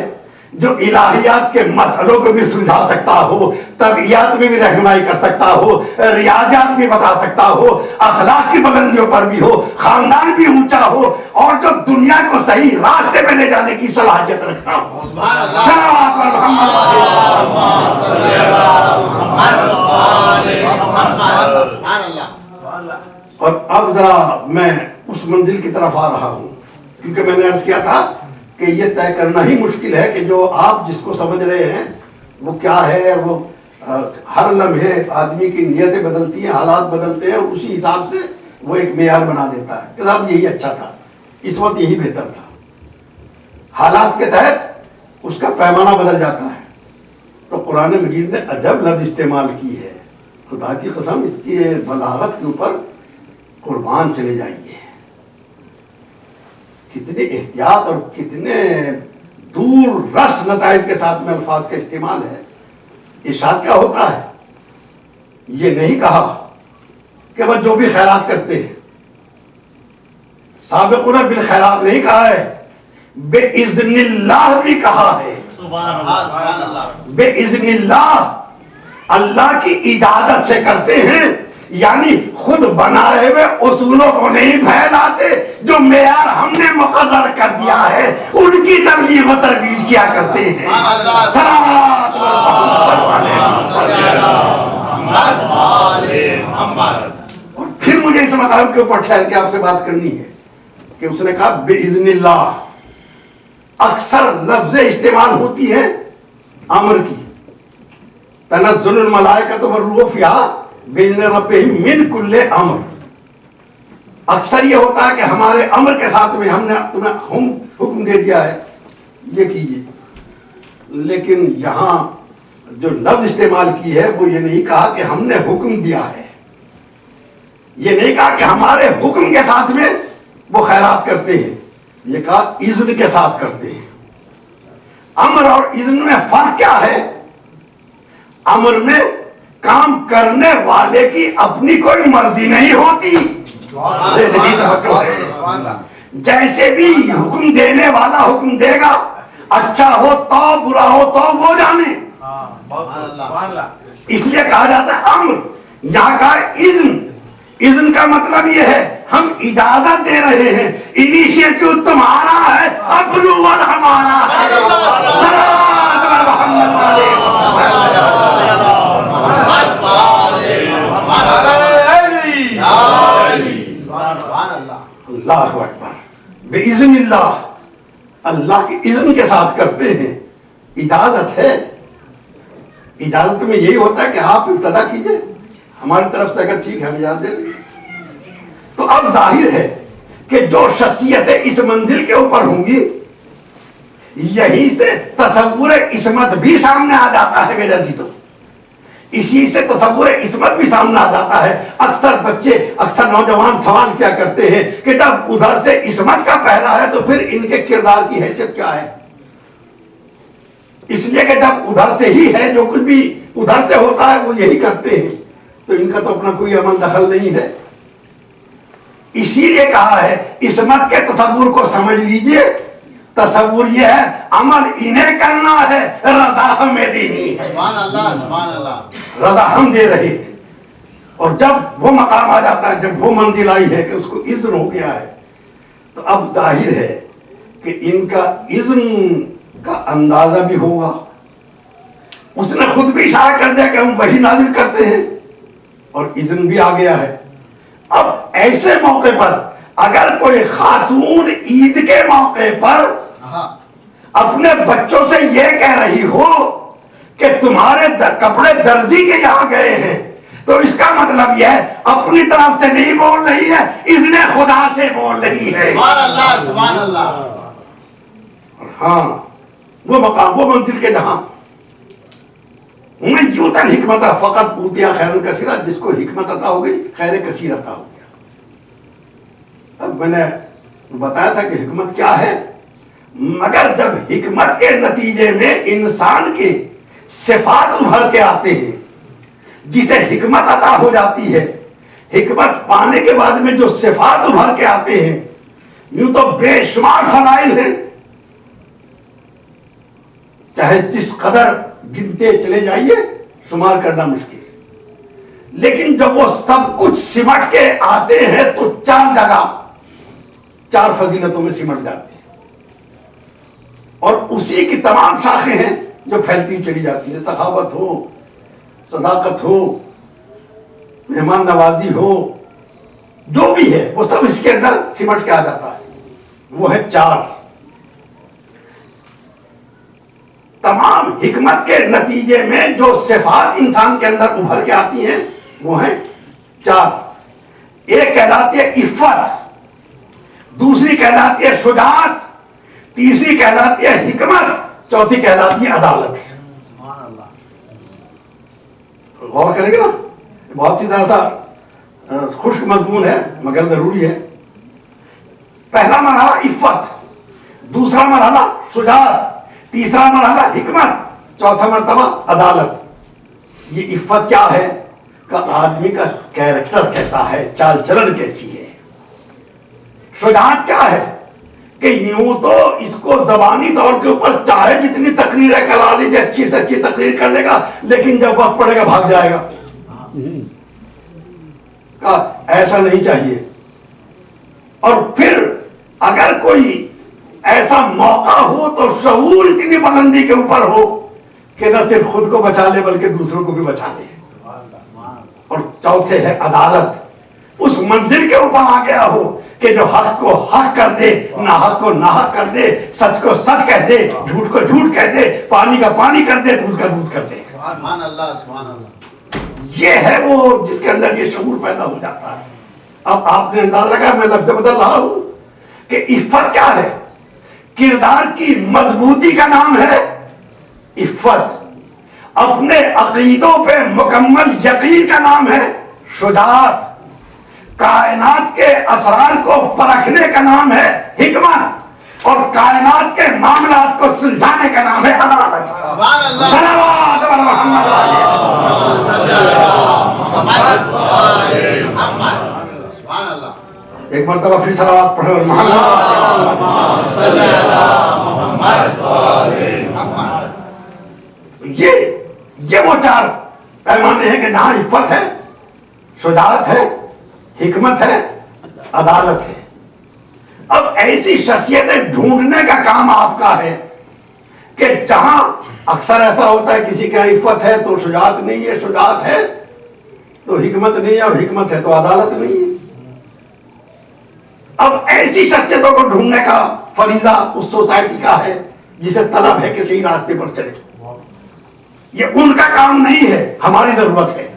Speaker 1: جو الہیات کے مسئلوں کو بھی سلجھا سکتا ہو، طبیعیات میں بھی رہنمائی کر سکتا ہو، ریاضیات بھی بتا سکتا ہو، اخلاق کی بلندیوں پر بھی ہو، خاندان بھی اونچا ہو، اور جو دنیا کو صحیح راستے پہ لے جانے کی صلاحیت رکھتا ہو۔ صلوات پر محمد اور اب ذرا میں اس منزل کی طرف آ رہا ہوں، کیونکہ میں نے عرض کیا تھا کہ یہ طے کرنا ہی مشکل ہے کہ جو آپ جس کو سمجھ رہے ہیں وہ کیا ہے، اور وہ ہر لمحے آدمی کی نیتیں بدلتی ہیں، حالات بدلتے ہیں، اور اسی حساب سے وہ ایک معیار بنا دیتا ہے کہ صاحب یہی اچھا تھا، اس وقت یہی بہتر تھا۔ حالات کے تحت اس کا پیمانہ بدل جاتا ہے۔ تو قرآن مجید نے عجب لفظ استعمال کی ہے، خدا کی قسم اس کی بلاغت کے اوپر قربان چلے جائیے، کتنے احتیاط اور کتنے دور رس نتائج کے ساتھ میں الفاظ کا استعمال ہے۔ ارشاد کیا ہوتا ہے؟ یہ نہیں کہا کہ وہ جو بھی خیرات کرتے ہیں، سابقون بالخیرات نہیں کہا ہے، بے اذن اللہ بھی کہا ہے۔ بے اذن اللہ، اللہ کی اجازت سے کرتے ہیں، یعنی خود بنائے ہوئے اصولوں کو نہیں پھیلاتے، جو معیار ہم نے مقرر کر دیا ہے ان کی تبلیغ و ترویج کیا کرتے ہیں۔ صلوات اور پھر مجھے اس مقام کے اوپر ٹھہر کے آپ سے بات کرنی ہے کہ اس نے کہا بے اذن اللہ۔ اکثر لفظ استعمال ہوتی ہے امر کی، تنزل الملائکۃ والروح فیہا بِإِذْنِ رَبِّهِمْ مِنْ كُلِّ امر۔ اکثر یہ ہوتا ہے کہ ہمارے امر کے ساتھ میں ہم نے تمہیں حکم دے دیا ہے یہ کیجیے، لیکن یہاں جو لفظ استعمال کی ہے وہ یہ نہیں کہا کہ ہم نے حکم دیا ہے، یہ نہیں کہا کہ ہمارے حکم کے ساتھ میں وہ خیرات کرتے ہیں، یہ کہا اذن کے ساتھ کرتے ہیں۔ امر اور اذن میں فرق کیا ہے؟ امر میں کام کرنے والے کی اپنی کوئی مرضی نہیں ہوتی، جیسے بھی حکم دینے والا حکم دے گا، اچھا ہو تو برا ہو تو وہ جانے، اس لیے کہا جاتا ہے امر۔ یہاں کا اذن، اذن کا مطلب یہ ہے ہم اجازت دے رہے ہیں، انیشیٹو تمہارا ہے، اپروول ہمارا ہے۔ صلوات بر محمد اللہ اکبر۔ بے اذن اللہ، اللہ کی اذن کے ساتھ کرتے ہیں، اجازت ہے۔ اجازت میں یہی ہوتا ہے کہ آپ ابتدا کیجئے، ہماری طرف سے اگر ٹھیک ہے ہم اجازت دے دیں۔ تو اب ظاہر ہے کہ جو شخصیتیں اس منزل کے اوپر ہوں گی، یہیں سے تصور عصمت بھی سامنے آ جاتا ہے میرے عزیزوں، اسی سے تصور عصمت بھی سامنے آ جاتا ہے۔ اکثر بچے، اکثر نوجوان سوال کیا کرتے ہیں کہ جب ادھر سے عصمت کا پہرا ہے تو پھر ان کے کردار کی حیثیت کیا ہے؟ اس لیے کہ جب ادھر سے ہی ہے، جو کچھ بھی ادھر سے ہوتا ہے وہ یہی کرتے ہیں، تو ان کا تو اپنا کوئی عمل دخل نہیں ہے۔ اسی لیے کہا ہے عصمت کے تصور کو سمجھ لیجئے. تصور یہ ہے عمل انہیں کرنا ہے، رضا ہمیں دینی ہے.
Speaker 2: سبحان اللہ سبحان اللہ.
Speaker 1: رضا ہم دے رہے ہیں. اور جب وہ مقام آ جاتا ہے، جب وہ منزل آئی ہے کہ اس کو اذن ہو گیا ہے، تو اب ظاہر ہے کہ ان کا اذن کا اندازہ بھی ہوگا. اس نے خود بھی اشارہ کر دیا کہ ہم وہی نازل کرتے ہیں، اور اذن بھی آ گیا ہے. اب ایسے موقع پر اگر کوئی خاتون عید کے موقع پر اپنے بچوں سے یہ کہہ رہی ہو کہ تمہارے کپڑے درزی کے یہاں گئے ہیں، تو اس کا مطلب یہ ہے اپنی طرف سے نہیں بول رہی ہے، اذن خدا سے بول رہی ہے.
Speaker 2: سبحان اللہ سبحان اللہ.
Speaker 1: ہاں وہ مقام، وہ منزل کے جہاں میں یوتا حکمت فقط اوتیا خیر کثیرہ، جس کو حکمت عطا ہو گئی خیر کثیر عطا ہو گیا. اب میں نے بتایا تھا کہ حکمت کیا ہے، مگر جب حکمت کے نتیجے میں انسان کے صفات ابھر کے آتے ہیں، جسے حکمت عطا ہو جاتی ہے، حکمت پانے کے بعد میں جو صفات ابھر کے آتے ہیں، یوں تو بے شمار فضائل ہیں، چاہے جس قدر گنتے چلے جائیے شمار کرنا مشکل ہے. لیکن جب وہ سب کچھ سمٹ کے آتے ہیں تو چار جگہ، چار فضیلتوں میں سمٹ جاتے ہیں، اور اسی کی تمام شاخیں ہیں جو پھیلتی چلی جاتی ہیں. سخاوت ہو، صداقت ہو، مہمان نوازی ہو، جو بھی ہے وہ سب اس کے اندر سمٹ کے آ جاتا ہے. وہ ہے چار. تمام حکمت کے نتیجے میں جو صفات انسان کے اندر ابھر کے آتی ہیں وہ ہیں چار. ایک کہلاتی ہے عفت، دوسری کہلاتی ہے شجاعت، تیسری کہلاتی ہے حکمت، چوتھی کہلاتی ہے عدالت. غور کریں گے نا، بہت سی طرح سا خشک مضمون ہے مگر ضروری ہے. پہلا مرحلہ عفت، دوسرا مرحلہ شجاعت، تیسرا مرحلہ حکمت، چوتھا مرتبہ عدالت. یہ عفت کیا ہے کہ آدمی کا کیریکٹر کیسا ہے، چال چلن کیسی ہے. شجاعت کیا ہے کہ یوں تو اس کو زبانی طور کے اوپر چاہے جتنی تقریر کرا لیجیے، اچھی سے اچھی تقریر کر لے گا، لیکن جب وقت پڑے گا بھاگ جائے گا. ایسا نہیں چاہیے. اور پھر اگر کوئی ایسا موقع ہو تو شعور اتنی بلندی کے اوپر ہو کہ نہ صرف خود کو بچا لے بلکہ دوسروں کو بھی بچا لے. اور چوتھے ہے عدالت، اس منزل کے اوپر آ گیا ہو کہ جو حق کو حق کر دے، ناحق کو ناحق کر دے، سچ کو سچ کہہ دے، جھوٹ کو جھوٹ کہہ دے، پانی کا پانی کر دے، دودھ کا دودھ کر دے.
Speaker 2: سبحان اللہ سبحان اللہ.
Speaker 1: یہ ہے وہ جس کے اندر یہ شعور پیدا ہو جاتا ہے. اب آپ نے انداز لگا میں لفظ بدل رہا ہوں کہ عفت کیا ہے. کردار کی مضبوطی کا نام ہے عفت، اپنے عقیدوں پہ مکمل یقین کا نام ہے شجاعت، کائنات کے اسرار کو پرکھنے کا نام ہے حکمت، اور کائنات کے معاملات کو سلجھانے کا نام ہے عدالت.
Speaker 2: سبحان اللہ.
Speaker 1: صلوات علی محمد.
Speaker 2: سبحان اللہ.
Speaker 1: ایک مرتبہ پھر صلوات پڑھو اور محمد. یہ وہ چار پیمانے ہیں کہ جہاں عفت ہے، شجاعت ہے، حکمت ہے، عدالت ہے. اب ایسی شخصیتیں ڈھونڈنے کا کام آپ کا ہے کہ جہاں اکثر ایسا ہوتا ہے کسی کا عفت ہے تو شجاعت نہیں ہے، شجاعت ہے تو حکمت نہیں ہے، اور حکمت ہے تو عدالت نہیں ہے. اب ایسی شخصیتوں کو ڈھونڈنے کا فریضہ اس سوسائٹی کا ہے جسے طلب ہے کہ صحیح راستے پر چلے. یہ ان کا کام نہیں ہے، ہماری ضرورت ہے.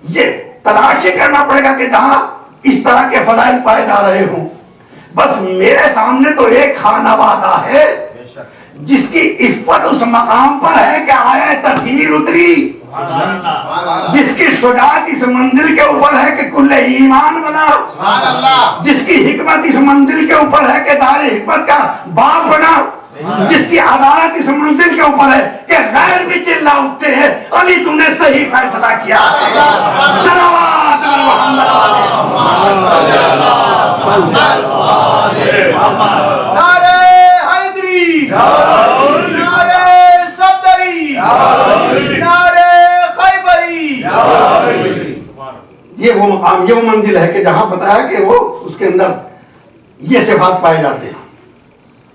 Speaker 1: یہ تلاش کرنا پڑے گا کہ جہاں اس طرح کے فضائل پائے جا رہے ہوں. بس میرے سامنے تو ایک خانوادہ ہے جس کی عفت اس مقام پر ہے کہ آیا تطہیر اتری، جس کی شجاعت اس منزل کے اوپر ہے کہ کل ایمان بنا، جس کی حکمت اس منزل کے اوپر ہے کہ دار حکمت کا باپ بنا، جس کی عدالت اس منزل کے اوپر ہے کہ غیر بھی چلا اٹھتے ہیں علی تم نے صحیح فیصلہ کیا. صلوات علی محمد.
Speaker 2: نعرہ حیدری، نعرہ صفدری، نعرہ خیبری۔
Speaker 1: یہ وہ مقام، یہ وہ منزل ہے کہ جہاں بتایا کہ وہ اس کے اندر یہ صفات پائے جاتے ہیں،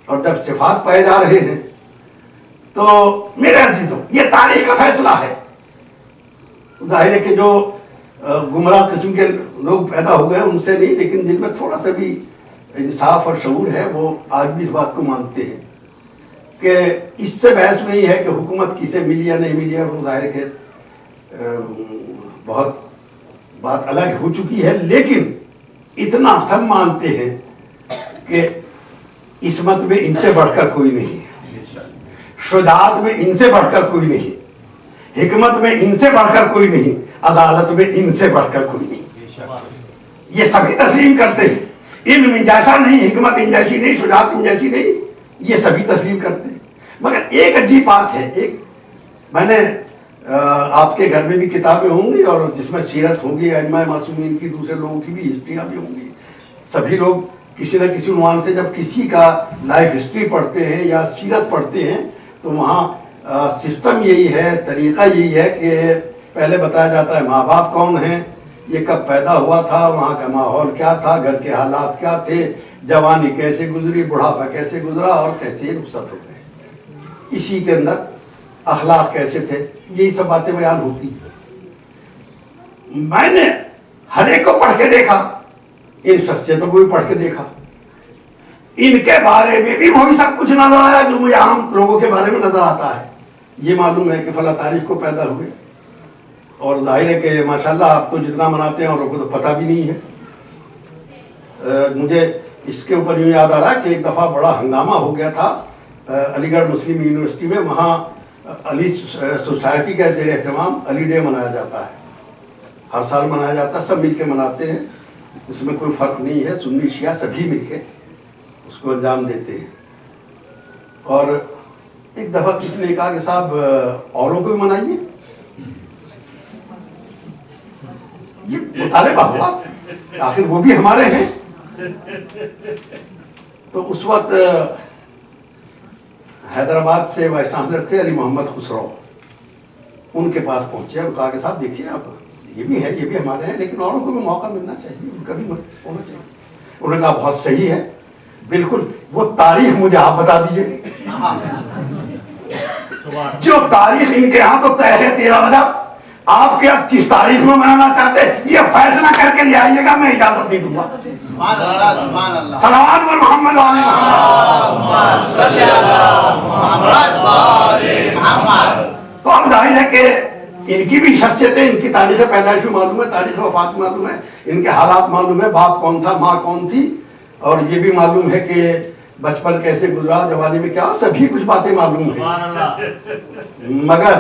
Speaker 1: اور جب صفات پائے جا رہے ہیں تو میرے عزیزوں یہ تاریخ کا فیصلہ ہے۔ ظاہر ہے کہ جو گمراہ قسم کے لوگ پیدا ہو گئے ان سے نہیں، لیکن جن میں تھوڑا سا بھی انصاف اور شعور ہے وہ آج بھی اس بات کو مانتے ہیں کہ اس سے بحث نہیں ہے کہ حکومت کسے ملی یا نہیں ملی ہے، وہ ظاہر ہے کہ بہت بات الگ ہو چکی ہے، لیکن اتنا سب مانتے ہیں کہ عصمت میں ان سے بڑھ کر کوئی نہیں ہے، شجاعت میں ان سے بڑھ کر کوئی نہیں، حکمت میں ان سے بڑھ کر کوئی نہیں، عدالت میں ان سے بڑھ کر کوئی نہیں۔ یہ سبھی تسلیم کرتے ہیں، علم ان جیسا نہیں، حکمت ان جیسی نہیں، شجاعت ان جیسی نہیں، یہ سبھی تسلیم کرتے ہیں۔ مگر ایک عجیب بات ہے، ایک میں نے آپ کے گھر میں بھی کتابیں ہوں گی اور جس میں سیرت ہوگی، ائمہ معصومین کی، دوسرے لوگوں کی بھی ہسٹریاں بھی ہوں گی، سبھی لوگ کسی نہ کسی عنوان سے جب کسی کا لائف ہسٹری پڑھتے ہیں یا سیرت پڑھتے ہیں تو وہاں سسٹم یہی ہے، طریقہ یہی ہے کہ پہلے بتایا جاتا ہے ماں باپ کون ہیں، یہ کب پیدا ہوا تھا، وہاں کا ماحول کیا تھا، گھر کے حالات کیا تھے، جوانی کیسے گزری، بڑھاپا کیسے گزرا اور کیسے رخصت ہو گئے، اسی کے اندر اخلاق کیسے تھے، یہی سب باتیں بیان ہوتی ہیں۔ میں نے ہر ایک کو پڑھ کے دیکھا، ان شخصیتوں کو بھی پڑھ کے دیکھا، ان کے بارے میں بھی وہی سب کچھ نظر آیا جو مجھے عام لوگوں کے بارے میں نظر آتا ہے۔ یہ معلوم ہے کہ فلاں تاریخ کو پیدا ہوئے، اور ظاہر ہے کہ ماشاءاللہ آپ تو جتنا مناتے ہیں اوروں کو تو پتہ بھی نہیں ہے۔ مجھے اس کے اوپر یوں یاد آ رہا ہے کہ ایک دفعہ بڑا ہنگامہ ہو گیا تھا علی گڑھ مسلم یونیورسٹی میں، وہاں علی سوسائٹی کا زیر اہتمام علی ڈے منایا جاتا ہے، ہر سال منایا جاتا ہے، سب مل کے مناتے ہیں، اس میں کوئی فرق نہیں ہے، سنی شیعہ سبھی مل کے اس کو انجام دیتے ہیں۔ اور ایک دفعہ کسی نے کہا کہ صاحب اوروں کو بھی منائیے، یہ مطالبہ ہوا، آخر وہ بھی ہمارے ہیں۔ تو اس وقت حیدرآباد سے وائس چانسلر تھے علی محمد خسرو، ان کے پاس پہنچے اور کہا کہ صاحب دیکھیے آپ یہ بھی ہے، یہ بھی ہمارے ہیں، لیکن اوروں کو بھی موقع ملنا چاہیے، ان کا بھی ہونا چاہیے۔ انہوں نے کہا بہت صحیح ہے، بالکل، وہ تاریخ مجھے آپ بتا دیجئے، جو تاریخ ان کے ہاں تو طے ہے 13 رجب، آپ کے کس تاریخ میں منانا چاہتے یہ فیصلہ کر کے لے آئیے گا، میں اجازت نہیں دوں گا۔
Speaker 2: سبحان اللہ، سبحان اللہ،
Speaker 1: صلوات و محمد و آل محمد۔
Speaker 2: صلی اللہ محمد و آل محمد۔
Speaker 1: تو اب ظاہر ہے کہ ان کی بھی شخصیتیں، ان کی تاریخ پیدائش بھی معلوم ہے، تاریخ وفات معلوم ہے، ان کے حالات معلوم ہے، باپ کون تھا، ماں کون تھی، اور یہ بھی معلوم ہے کہ بچپن کیسے گزرا، جوانی میں کیا، سبھی کچھ باتیں معلوم ہیں۔ مگر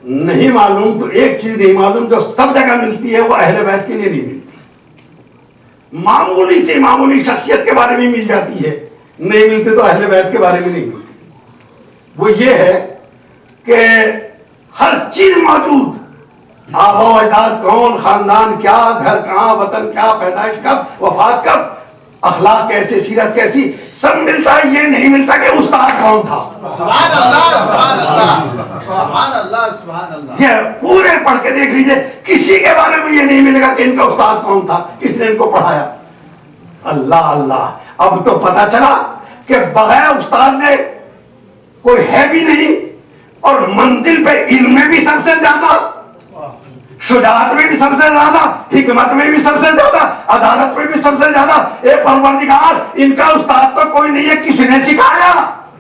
Speaker 1: نہیں معلوم تو ایک چیز نہیں معلوم جو سب جگہ ملتی ہے، وہ اہل بیت کے لیے نہیں ملتی۔ معمولی سے معمولی شخصیت کے بارے میں مل جاتی ہے، نہیں ملتی تو اہل بیت کے بارے میں نہیں ملتی۔ وہ یہ ہے کہ ہر چیز موجود، آبا و اجداد کون، خاندان کیا، گھر کہاں، وطن کیا، پیدائش کب، وفات کب، اخلاق کیسے، سیرت کیسی، سب ملتا ہے۔ یہ نہیں ملتا کہ استاد کون تھا۔
Speaker 2: سبحان اللہ، سبحان اللہ، سبحان اللہ، سبحان اللہ۔
Speaker 1: یہ پورے پڑھ کے دیکھ لیجئے، کسی کے بارے میں یہ نہیں ملے گا کہ ان کا استاد کون تھا، کس نے ان کو پڑھایا۔ اللہ اللہ، اب تو پتا چلا کہ بغیر استاد نے کوئی ہے بھی نہیں، اور منزل پہ علم میں بھی سب سے زیادہ، شجاعت میں بھی سب سے زیادہ، حکمت میں بھی سب سے زیادہ، عدالت میں بھی سب سے زیادہ، اے پروردگار ان کا استاد تو کوئی نہیں ہے، کس نے سکھایا؟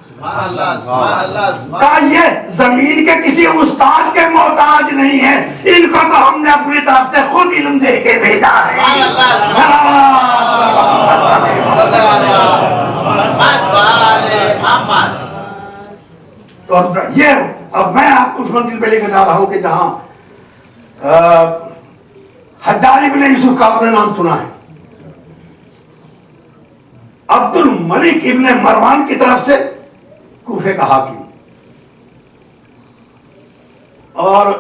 Speaker 2: سبحان اللہ، سبحان اللہ، سبحان
Speaker 1: کہا یہ زمین کے کسی استاد کے محتاج نہیں ہے، ان کو تو ہم نے اپنی طرف سے خود علم دے کے بھیجا ہے۔ تو یہ اب میں آپ کو اس منزل پہ لے کے جا رہا ہوں کہ جہاں حجاج ابن یوسف کا آپ نے نام سنا ہے، عبد الملک ابن مروان کی طرف سے کوفے کا حاکم، اور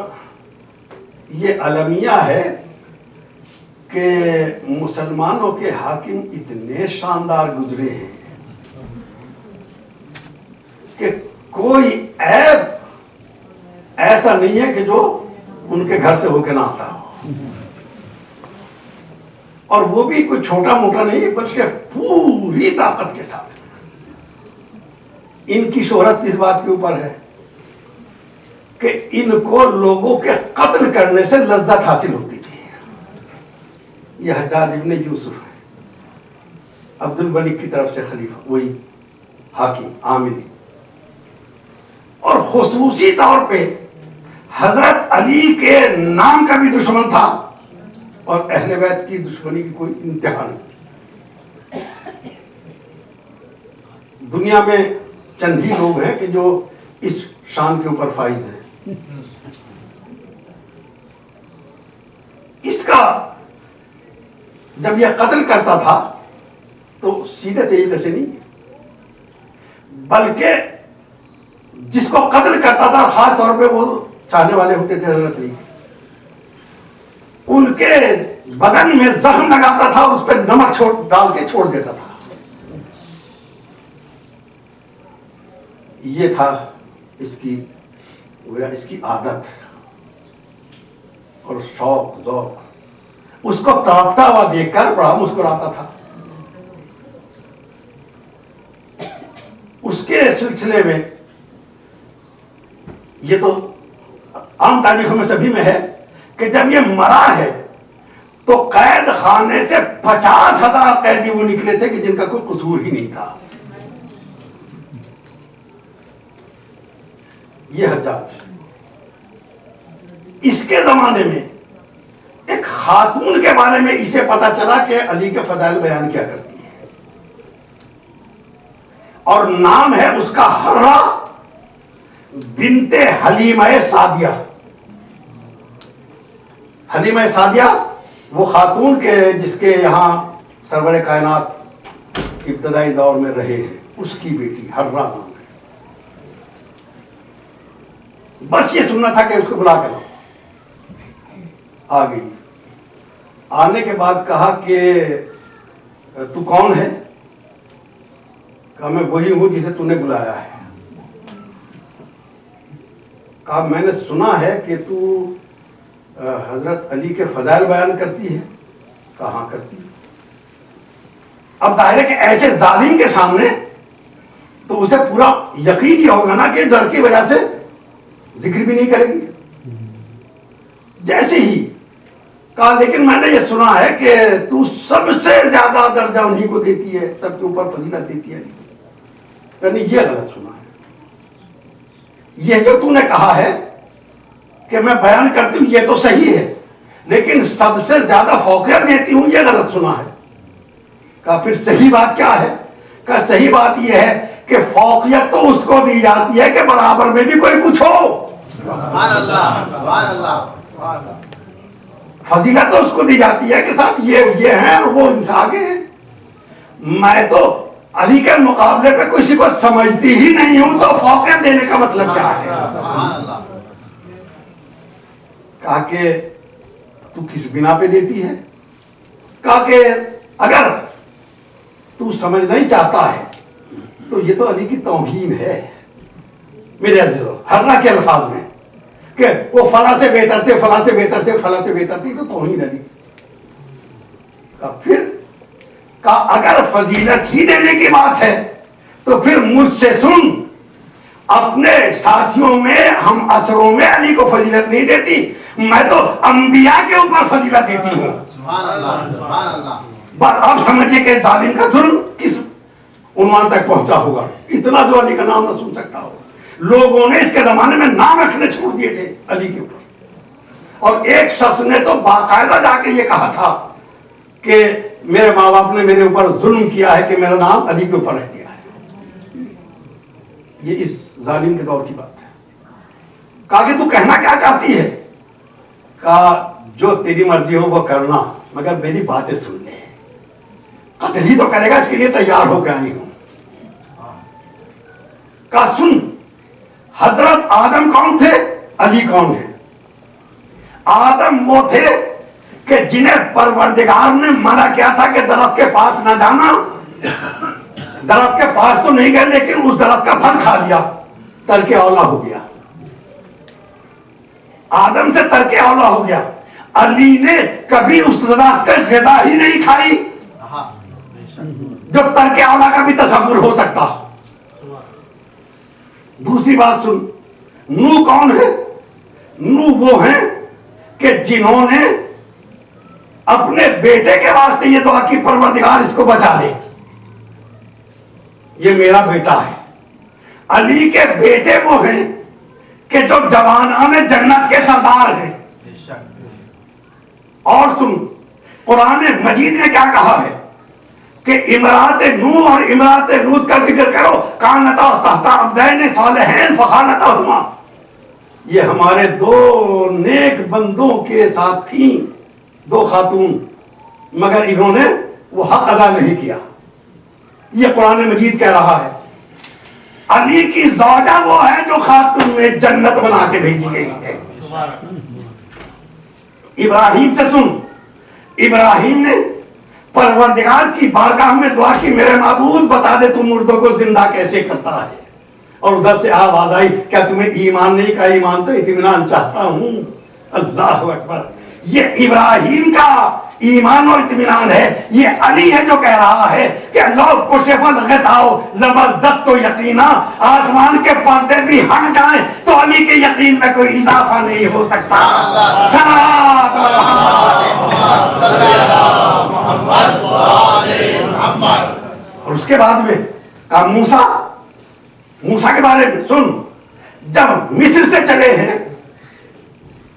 Speaker 1: یہ المیہ ہے کہ مسلمانوں کے حاکم اتنے شاندار گزرے ہیں کہ کوئی عیب ایسا نہیں ہے کہ جو ان کے گھر سے ہو کے نہ آتا ہو، اور وہ بھی کوئی چھوٹا موٹا نہیں بلکہ پوری طاقت کے ساتھ۔ ان کی شہرت کس بات کے اوپر ہے کہ ان کو لوگوں کے قتل کرنے سے لذت حاصل ہوتی تھی۔ یہ حجاج ابن یوسف ہے، عبد الملک کی طرف سے خلیفہ، وہی حاکم عاملی، اور خصوصی طور پہ حضرت علی کے نام کا بھی دشمن تھا، اور اہل بیت کی دشمنی کی کوئی انتہا نہیں۔ دنیا میں چند ہی لوگ ہیں کہ جو اس شان کے اوپر فائز ہیں۔ اس کا جب یہ قتل کرتا تھا تو سیدھے طریقے سے نہیں، بلکہ جس کو قتل کرتا تھا، خاص طور پہ وہ چاہنے والے ہوتے تھے حضرت علی، ان کے بدن میں زخم لگاتا تھا اور اس پہ نمک ڈال کے چھوڑ دیتا تھا۔ یہ تھا اس کی عادت اور شوق ذوق۔ اس کو تڑپتا ہوا دیکھ کر بڑا مسکراتا تھا۔ اس کے سلسلے میں یہ تو عام تاریخوں میں سبھی میں ہے کہ جب یہ مرا ہے تو قید خانے سے 50,000 قیدی وہ نکلے تھے کہ جن کا کوئی قصور ہی نہیں تھا۔ یہ حجاج، اس کے زمانے میں ایک خاتون کے بارے میں اسے پتا چلا کہ علی کے فضائل بیان کیا کرتی ہے، اور نام ہے اس کا حرہ بنت حلیمہ سعدیہ۔ حلیمہ سعدیہ وہ خاتون کے جس کے یہاں سرور کائنات ابتدائی دور میں رہے ہیں، اس کی بیٹی حرہ نام ہے۔ بس یہ سننا تھا کہ اس کو بلا کے لاؤ۔ آ گئی، آنے کے بعد کہا کہ تو کون ہے؟ کہا میں وہی ہوں جسے تو نے بلایا ہے۔ کہا میں نے سنا ہے کہ تو حضرت علی کے فضائل بیان کرتی ہے۔ کہاں کرتی ہے؟ اب ظاہر ہے کہ ایسے ظالم کے سامنے تو اسے پورا یقین ہی ہوگا نا کہ ڈر کی وجہ سے ذکر بھی نہیں کرے گی۔ جیسے ہی کہا لیکن میں نے یہ سنا ہے کہ تو سب سے زیادہ درجہ انہی کو دیتی ہے، سب کے اوپر فضیلت دیتی ہے۔ یعنی یہ غلط سنا ہے، یہ جو تو نے کہا ہے کہ میں بیان کرتی ہوں یہ تو صحیح ہے، لیکن سب سے زیادہ فوقیت دیتی ہوں یہ غلط سنا ہے۔ کہا پھر صحیح بات کیا ہے؟ کہا صحیح بات یہ ہے کہ فوقیت تو اس کو دی جاتی ہے کہ برابر میں بھی کوئی کچھ ہو۔
Speaker 2: سبحان اللہ، سبحان اللہ۔
Speaker 1: فضیلت تو اس کو دی جاتی ہے کہ صاحب یہ ہیں اور وہ ان سے آگے ہیں۔ میں تو علی کے مقابلے پہ کسی کو سمجھتی ہی نہیں ہوں، تو فوقیت دینے کا مطلب کیا ہے؟ کہا کہ تو کس بنا پہ دیتی ہے؟ کہا کہ اگر تو سمجھنا ہی چاہتا ہے تو یہ تو علی کی توہین ہے میرے عزیزو، حرہ کے الفاظ میں، کہ وہ فلاں سے بہتر تھے، فلاں سے بہتر سے، فلاں سے بہتر تھی، تو توہین علی۔ کہا پھر کہا اگر فضیلت ہی دینے کی بات ہے تو پھر مجھ سے سن، اپنے ساتھیوں میں ہم عصروں میں علی کو فضیلت نہیں دیتی، میں تو انبیاء کے اوپر فضیلت دیتی ہوں۔
Speaker 2: سبحان اللہ، سبحان اللہ۔
Speaker 1: بس آپ سمجھے کہ ظالم کا ظلم کس عنوان تک پہنچا ہوگا، اتنا جو علی کا نام نہ سن سکتا ہو۔ لوگوں نے اس کے زمانے میں نام رکھنے چھوڑ دیے تھے علی کے اوپر، اور ایک شخص نے تو باقاعدہ جا کے یہ کہا تھا کہ میرے ماں باپ نے میرے اوپر ظلم کیا ہے کہ میرا نام علی کے اوپر رہ دیا ہے۔ یہ اس ظالم کے دور کی بات ہے۔ کہا کہ تو کہنا کیا چاہتی ہے؟ کہا جو تیری مرضی ہو وہ کرنا، مگر میری باتیں سن لے۔ قتل ہی تو کرے گا، اس کے لیے تیار ہو کے آئی ہوں۔ کہا سن، حضرت آدم کون تھے؟ علی کون ہے؟ آدم وہ تھے کہ جنہیں پروردگار نے منع کیا تھا کہ درخت کے پاس نہ جانا، درخت کے پاس تو نہیں گئے لیکن اس درخت کا پھل کھا لیا، ترک اولا ہو گیا، آدم سے ترک اولا ہو گیا۔ علی نے کبھی اس درخت کی غذا ہی نہیں کھائی جو ترک اولا کا بھی تصور ہو سکتا۔ دوسری بات سن، نوح کون ہے؟ نوح وہ ہیں کہ جنہوں نے اپنے بیٹے کے واسطے یہ دعا کی پروردگار اس کو بچا لے، یہ میرا بیٹا ہے۔ علی کے بیٹے وہ ہیں کہ جو جوانان جنت کے سردار ہیں۔ اور سن، قرآن مجید نے کیا کہا ہے کہ امرات نوح اور امرات لوط کا ذکر کرو، کانتا تحت عبدین صالحین فخانتاہما، یہ ہمارے دو نیک بندوں کے ساتھ تھیں، دو خاتون، مگر انہوں نے وہ حق ادا نہیں کیا، یہ قرآن مجید کہہ رہا ہے۔ علی کی زوجہ وہ ہے جو خاتون میں جنت بنا کے بھیجی گئی ہے۔ ابراہیم سے سن، ابراہیم نے پروردگار کی بارگاہ میں دعا کی، میرے معبود بتا دے تو مردوں کو زندہ کیسے کرتا ہے، اور ادھر سے آواز آئی کیا تمہیں ایمان نہیں؟ کا ایمان تو اطمینان چاہتا ہوں۔ اللہ اکبر، یہ ابراہیم کا ایمان و اطمینان ہے۔ یہ علی ہے جو کہہ رہا ہے کہ لو کشف الغطاء لمزددت یقینا، آسمان کے پردے بھی ہٹ جائیں تو علی کے یقین میں کوئی اضافہ نہیں ہو سکتا۔ صلوات محمد۔ اور اس کے بعد میں کہا موسیٰ کے بارے میں سن، جب مصر سے چلے ہیں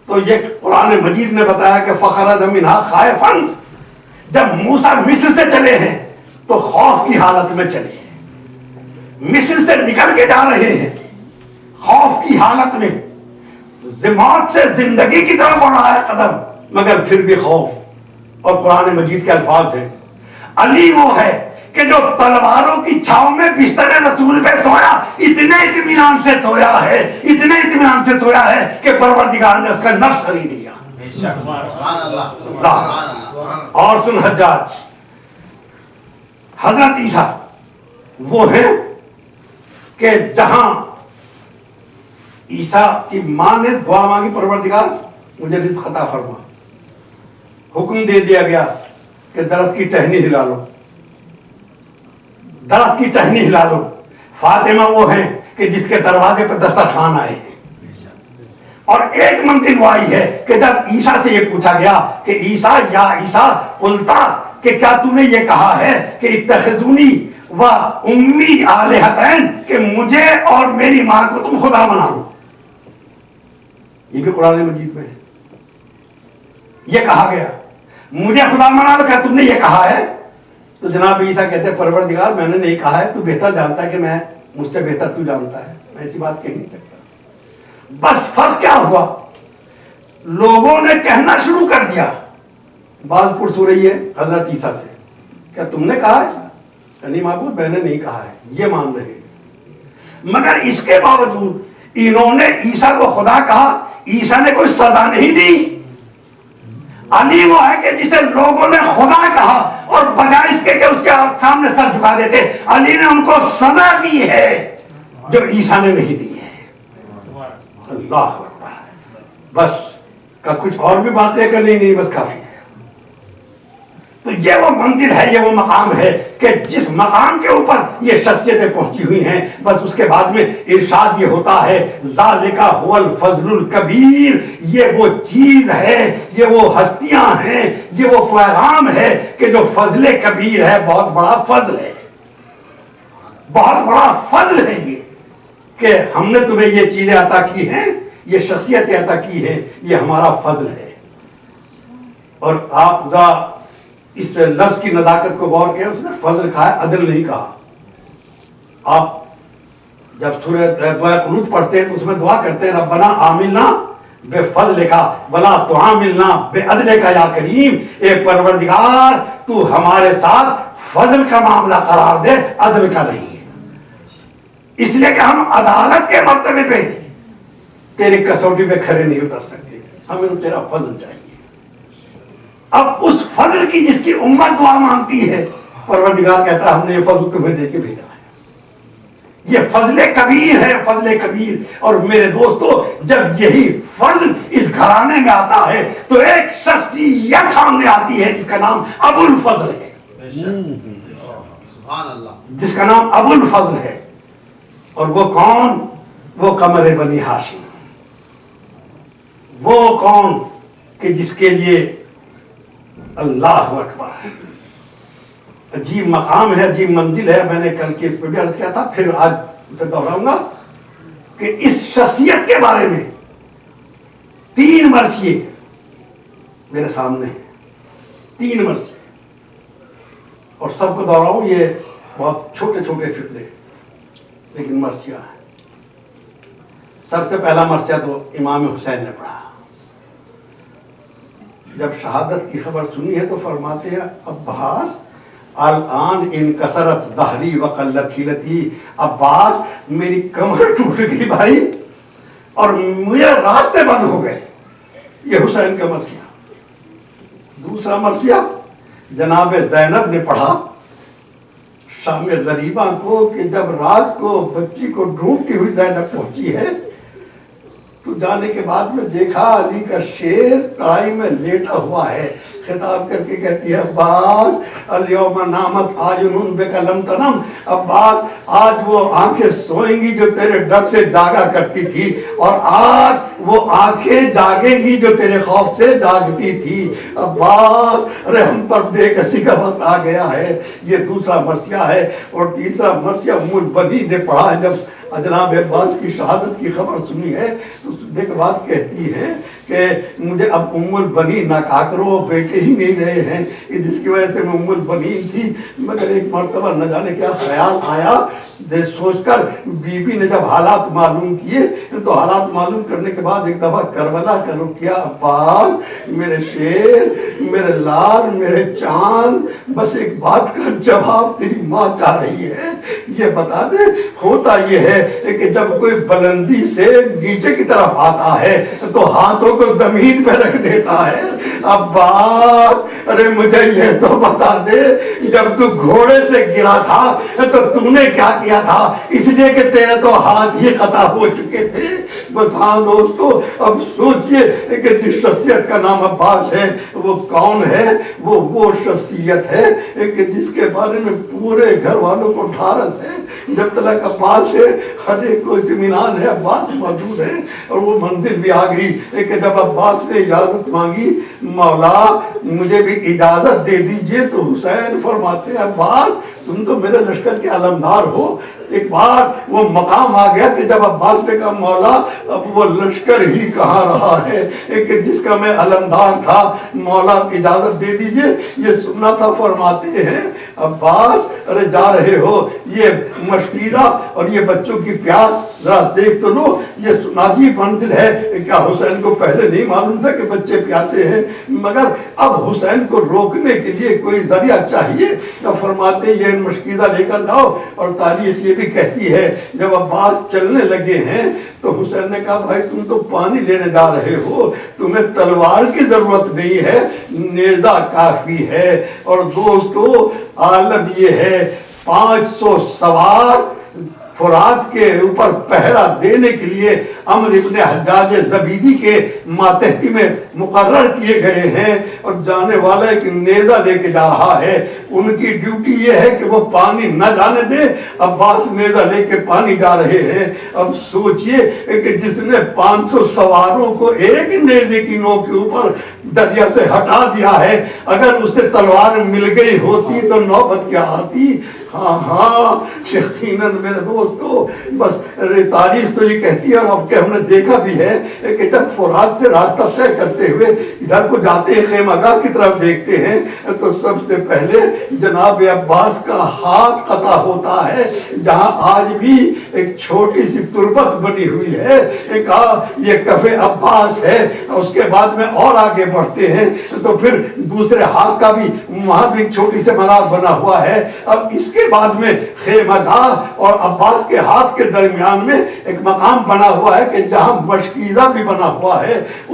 Speaker 1: تو یہ قرآن مجید نے بتایا کہ فخرج منہا خائفا، جب موسیٰ مصر سے چلے ہیں تو خوف کی حالت میں چلے ہیں، مصر سے نکل کے جا رہے ہیں خوف کی حالت میں، موت سے زندگی کی طرف بڑھ رہا ہے قدم، مگر پھر بھی خوف۔ اور قرآن مجید کے الفاظ ہیں، علی وہ ہے کہ جو تلواروں کی چھاؤں میں بستر رسول پہ سویا، اتنے اطمینان سے سویا ہے، اتنے اطمینان سے سویا ہے کہ پروردگار نے اس کا نفس خرید لیا۔ اور سن حجاج، حضرت عیسیٰ وہ ہیں کہ جہاں عیسیٰ کی ماں نے دعا مانگی پروردگار مجھے رزق عطا فرما، حکم دے دیا گیا کہ درخت کی ٹہنی ہلا لو، درخت کی ٹہنی ہلا لو۔ فاطمہ وہ ہیں کہ جس کے دروازے پہ دسترخوان آئے ہیں۔ اور ایک منزل وہ آئی ہے کہ جب عیسیٰ سے یہ پوچھا گیا کہ عیسیٰ یا عیسیٰ قلتا، کہ کیا تم نے یہ کہا ہے کہ اتخذونی و امی الہتین، کہ مجھے اور میری ماں کو تم خدا بنا لو؟ یہ بھی قرآن مجید میں ہے، یہ کہا گیا مجھے خدا بنا لو، کیا تم نے یہ کہا ہے؟ تو جناب عیسیٰ کہتے ہیں پروردگار میں نے نہیں کہا ہے، تو بہتر جانتا ہے کہ میں مجھ سے بہتر تو جانتا ہے، میں ایسی بات کہہ نہیں سکتا۔ بس فرق کیا ہوا، لوگوں نے کہنا شروع کر دیا، بعض پرس ہو رہی ہے حضرت عیسیٰ سے، کیا تم نے کہا ہے؟ نہیں معبود میں نے نہیں کہا ہے، یہ مان رہے ہیں۔ مگر اس کے باوجود انہوں نے عیسیٰ کو خدا کہا، عیسیٰ نے کوئی سزا نہیں دی۔ علی وہ ہے کہ جسے لوگوں نے خدا کہا اور بجائے اس کے کہ اس کے سامنے سر جھکا دیتے، علی نے ان کو سزا دی ہے جو عیسیٰ نے نہیں دی ہے۔ اللہ اکبر۔ بس کا کچھ اور بھی باتیں کہ نہیں بس کافی ہے۔ تو یہ وہ منزل ہے، یہ وہ مقام ہے کہ جس مقام کے اوپر یہ شخصیتیں پہنچی ہوئی ہیں، بس اس کے بعد میں ارشاد یہ ہوتا ہے ذالک هو الفضل الکبیر، یہ وہ چیز ہے، یہ وہ ہستیاں ہیں، یہ وہ پیغام ہے کہ جو فضل کبیر ہے، بہت بڑا فضل ہے، بہت بڑا فضل ہے یہ کہ ہم نے تمہیں یہ چیزیں عطا کی ہیں، یہ شخصیتیں عطا کی ہیں، یہ ہمارا فضل ہے۔ اور آپ اس لفظ کی نزاکت کو غور کیا، اس نے فضل کہا ہے، عدل نہیں کہا۔ آپ جب سورہ دعائے قنوت پڑھتے ہیں تو اس میں دعا کرتے ہیں ربنا عاملنا بے فضل کا ولا تعاملنا بے عدل کا یا کریم، اے پروردگار تو ہمارے ساتھ فضل کا معاملہ قرار دے، عدل کا نہیں ہے، اس لیے کہ ہم عدالت کے مرتبے پہ تیری کسوٹی پہ کھڑے نہیں اتر سکتے، ہمیں تو تیرا فضل چاہیے۔ اب اس فضل کی جس کی امت دعا مانگتی ہے، پروردگار کہتا ہے ہم نے یہ فضل تمہیں دے کے بھیجا ہے، یہ فضل کبیر ہے، فضل کبیر۔ اور میرے دوستو، جب یہی فضل اس گھرانے میں آتا ہے تو ایک شخصیت سامنے آتی ہے جس کا نام ابو الفضل ہے،
Speaker 2: سبحان اللہ،
Speaker 1: جس کا نام ابو الفضل ہے۔ اور وہ کون؟ وہ قمر بنی ہاشم، وہ کون کہ جس کے لیے اللہ اکبر ہے، عجیب مقام ہے، عجیب منزل ہے۔ میں نے کل کے اس پہ بھی عرض کیا تھا، پھر آج اسے دہراؤں گا کہ اس شخصیت کے بارے میں 3 مرثیے میرے سامنے ہیں، 3 مرثیے، اور سب کو دہراؤں، یہ بہت چھوٹے چھوٹے فقرے لیکن مرثیہ ہے۔ سب سے پہلا مرثیہ تو امام حسین نے پڑھا، جب شہادت کی خبر سنی ہے تو فرماتے ہیں عباس الان انکسرت ظہری وقلت حیلتی، عباس میری کمر ٹوٹ گئی بھائی اور میرے راستے بند ہو گئے۔ یہ حسین کا مرثیہ۔ دوسرا مرثیہ جناب زینب نے پڑھا شام غریبہ کو، کہ جب رات کو بچی کو ڈھونڈتی ہوئی زینب پہنچی ہے تو جانے کے بعد میں دیکھا علی کا شیر ترائی میں لیٹا ہوا ہے، خطاب کر کے کہتی ہے عباس الیوم نامت اعین بک لم تنم، عباس آج وہ آنکھیں سوئیں گی جو تیرے ڈر سے جاگا کرتی تھی، اور آج وہ آنکھیں جاگیں گی جو تیرے خوف سے جاگتی تھی۔ عباس ارے ہم پر بے کسی کا وقت آ گیا ہے۔ یہ دوسرا مرثیہ ہے۔ اور تیسرا مرثیہ ام البنین نے پڑھا ہے، جب جناب عباس کی شہادت کی خبر سنی ہے تو سننے کے بعد کہتی ہے کہ مجھے اب ام البنین نہ کہا کرو، بیٹے ہی نہیں رہے ہیں، جس کی وجہ سے میں ام البنین تھی۔ مگر ایک مرتبہ نہ جانے کیا خیال آیا، سوچ کر بی بی نے جب حالات معلوم کیے تو حالات معلوم کرنے کے بعد ایک دفعہ کربلا کا رخ کیا، عباس میرے شیر، میرے لال، میرے چاند، بس ایک بات کا جواب تیری ماں چاہ رہی ہے، یہ بتا دے ہوتا یہ ہے کہ جب کوئی بلندی سے نیچے کی طرف آتا ہے تو ہاتھوں کو زمین پہ رکھ دیتا ہے۔ عباس ارے مجھے یہ تو بتا دے، جب تو گھوڑے سے گرا تھا تو تو نے کیا کیا تھا؟ اس لیے کہ تیرے تو ہاتھ ہی قطع ہو چکے تھے۔ بس ہاں دوستو، اب سوچئے کہ جس شخصیت کا نام عباس ہے وہ کون ہے؟ وہ شخصیت ہے کہ جس کے بارے میں پورے گھر والوں کو ڈھارس ہے، جب تک عباس ہے ہر ایک کو اطمینان ہے، عباس موجود ہے۔ اور وہ منزل بھی آ گئی کہ جب عباس نے اجازت مانگی، مولا مجھے بھی اجازت دے دیجئے، تو حسین فرماتے ہیں عباس تم تو میرے لشکر کے علمدار ہو۔ ایک بار وہ مقام آ گیا کہ جب عباس نے کہا مولا اب وہ لشکر ہی کہاں رہا ہے کہ جس کا میں علمدار تھا، مولا اجازت دے دیجئے، یہ سننا تھا۔ فرماتے ہیں عباس ارے جا رہے ہو، یہ مشکیزہ اور یہ بچوں کی پیاس ذرا دیکھ تو لو، یہ سناجی منزل ہے۔ کیا حسین کو پہلے نہیں معلوم تھا کہ بچے پیاسے ہیں؟ مگر اب حسین کو روکنے کے لیے کوئی ذریعہ چاہیے، تو فرماتے یہ مشکیزہ لے کر جاؤ۔ اور تاریخ یہ بھی کہتی ہے جب عباس چلنے لگے ہیں تو حسین نے کہا بھائی تم تو پانی لینے جا رہے ہو، تمہیں تلوار کی ضرورت نہیں ہے، نیزہ کافی ہے۔ اور دوستو عالم یہ ہے 500 سوار فرات کے اوپر پہرا دینے کے لیے عمرو ابن حجاج زبیدی کے ماتحتی میں مقرر کیے گئے ہیں، اور جانے والا ایک نیزہ لے کے جا رہا ہے۔ ان کی ڈیوٹی یہ ہے کہ وہ پانی نہ جانے دے، عباس نیزہ لے کے پانی جا رہے ہیں۔ اب سوچئے کہ جس نے 500 سواروں کو ایک نیزے کی نوک کے اوپر دریا سے ہٹا دیا ہے، اگر اسے تلوار مل گئی ہوتی تو نوبت کیا آتی؟ ہاں یقیناً میرے دوستو، بس تاریخ تو یہ کہتی ہے، اور اب کہ ہم نے دیکھا بھی ہے کہ جب فرات سے راستہ طے کرتے ہوئے ادھر کو جاتے ہیں، خیمہ گاہ کی طرف دیکھتے ہیں تو سب سے پہلے جناب عباس کا ہاتھ قطع ہوتا ہے، جہاں آج بھی ایک چھوٹی سی تربت بنی ہوئی ہے، کہا یہ کف عباس ہے۔ اس کے بعد میں اور آگے بڑھتے ہیں تو پھر دوسرے ہاتھ کا بھی وہاں بھی چھوٹی سے منار بنا ہوا ہے۔ اب اس کے بعد میں خیمہ گاہ اور عباس کے ہاتھ کے درمیان میں ایک مقام بنا ہوا ہے کہ جہاں مشکیزہ بھی بنا ہوا ہے،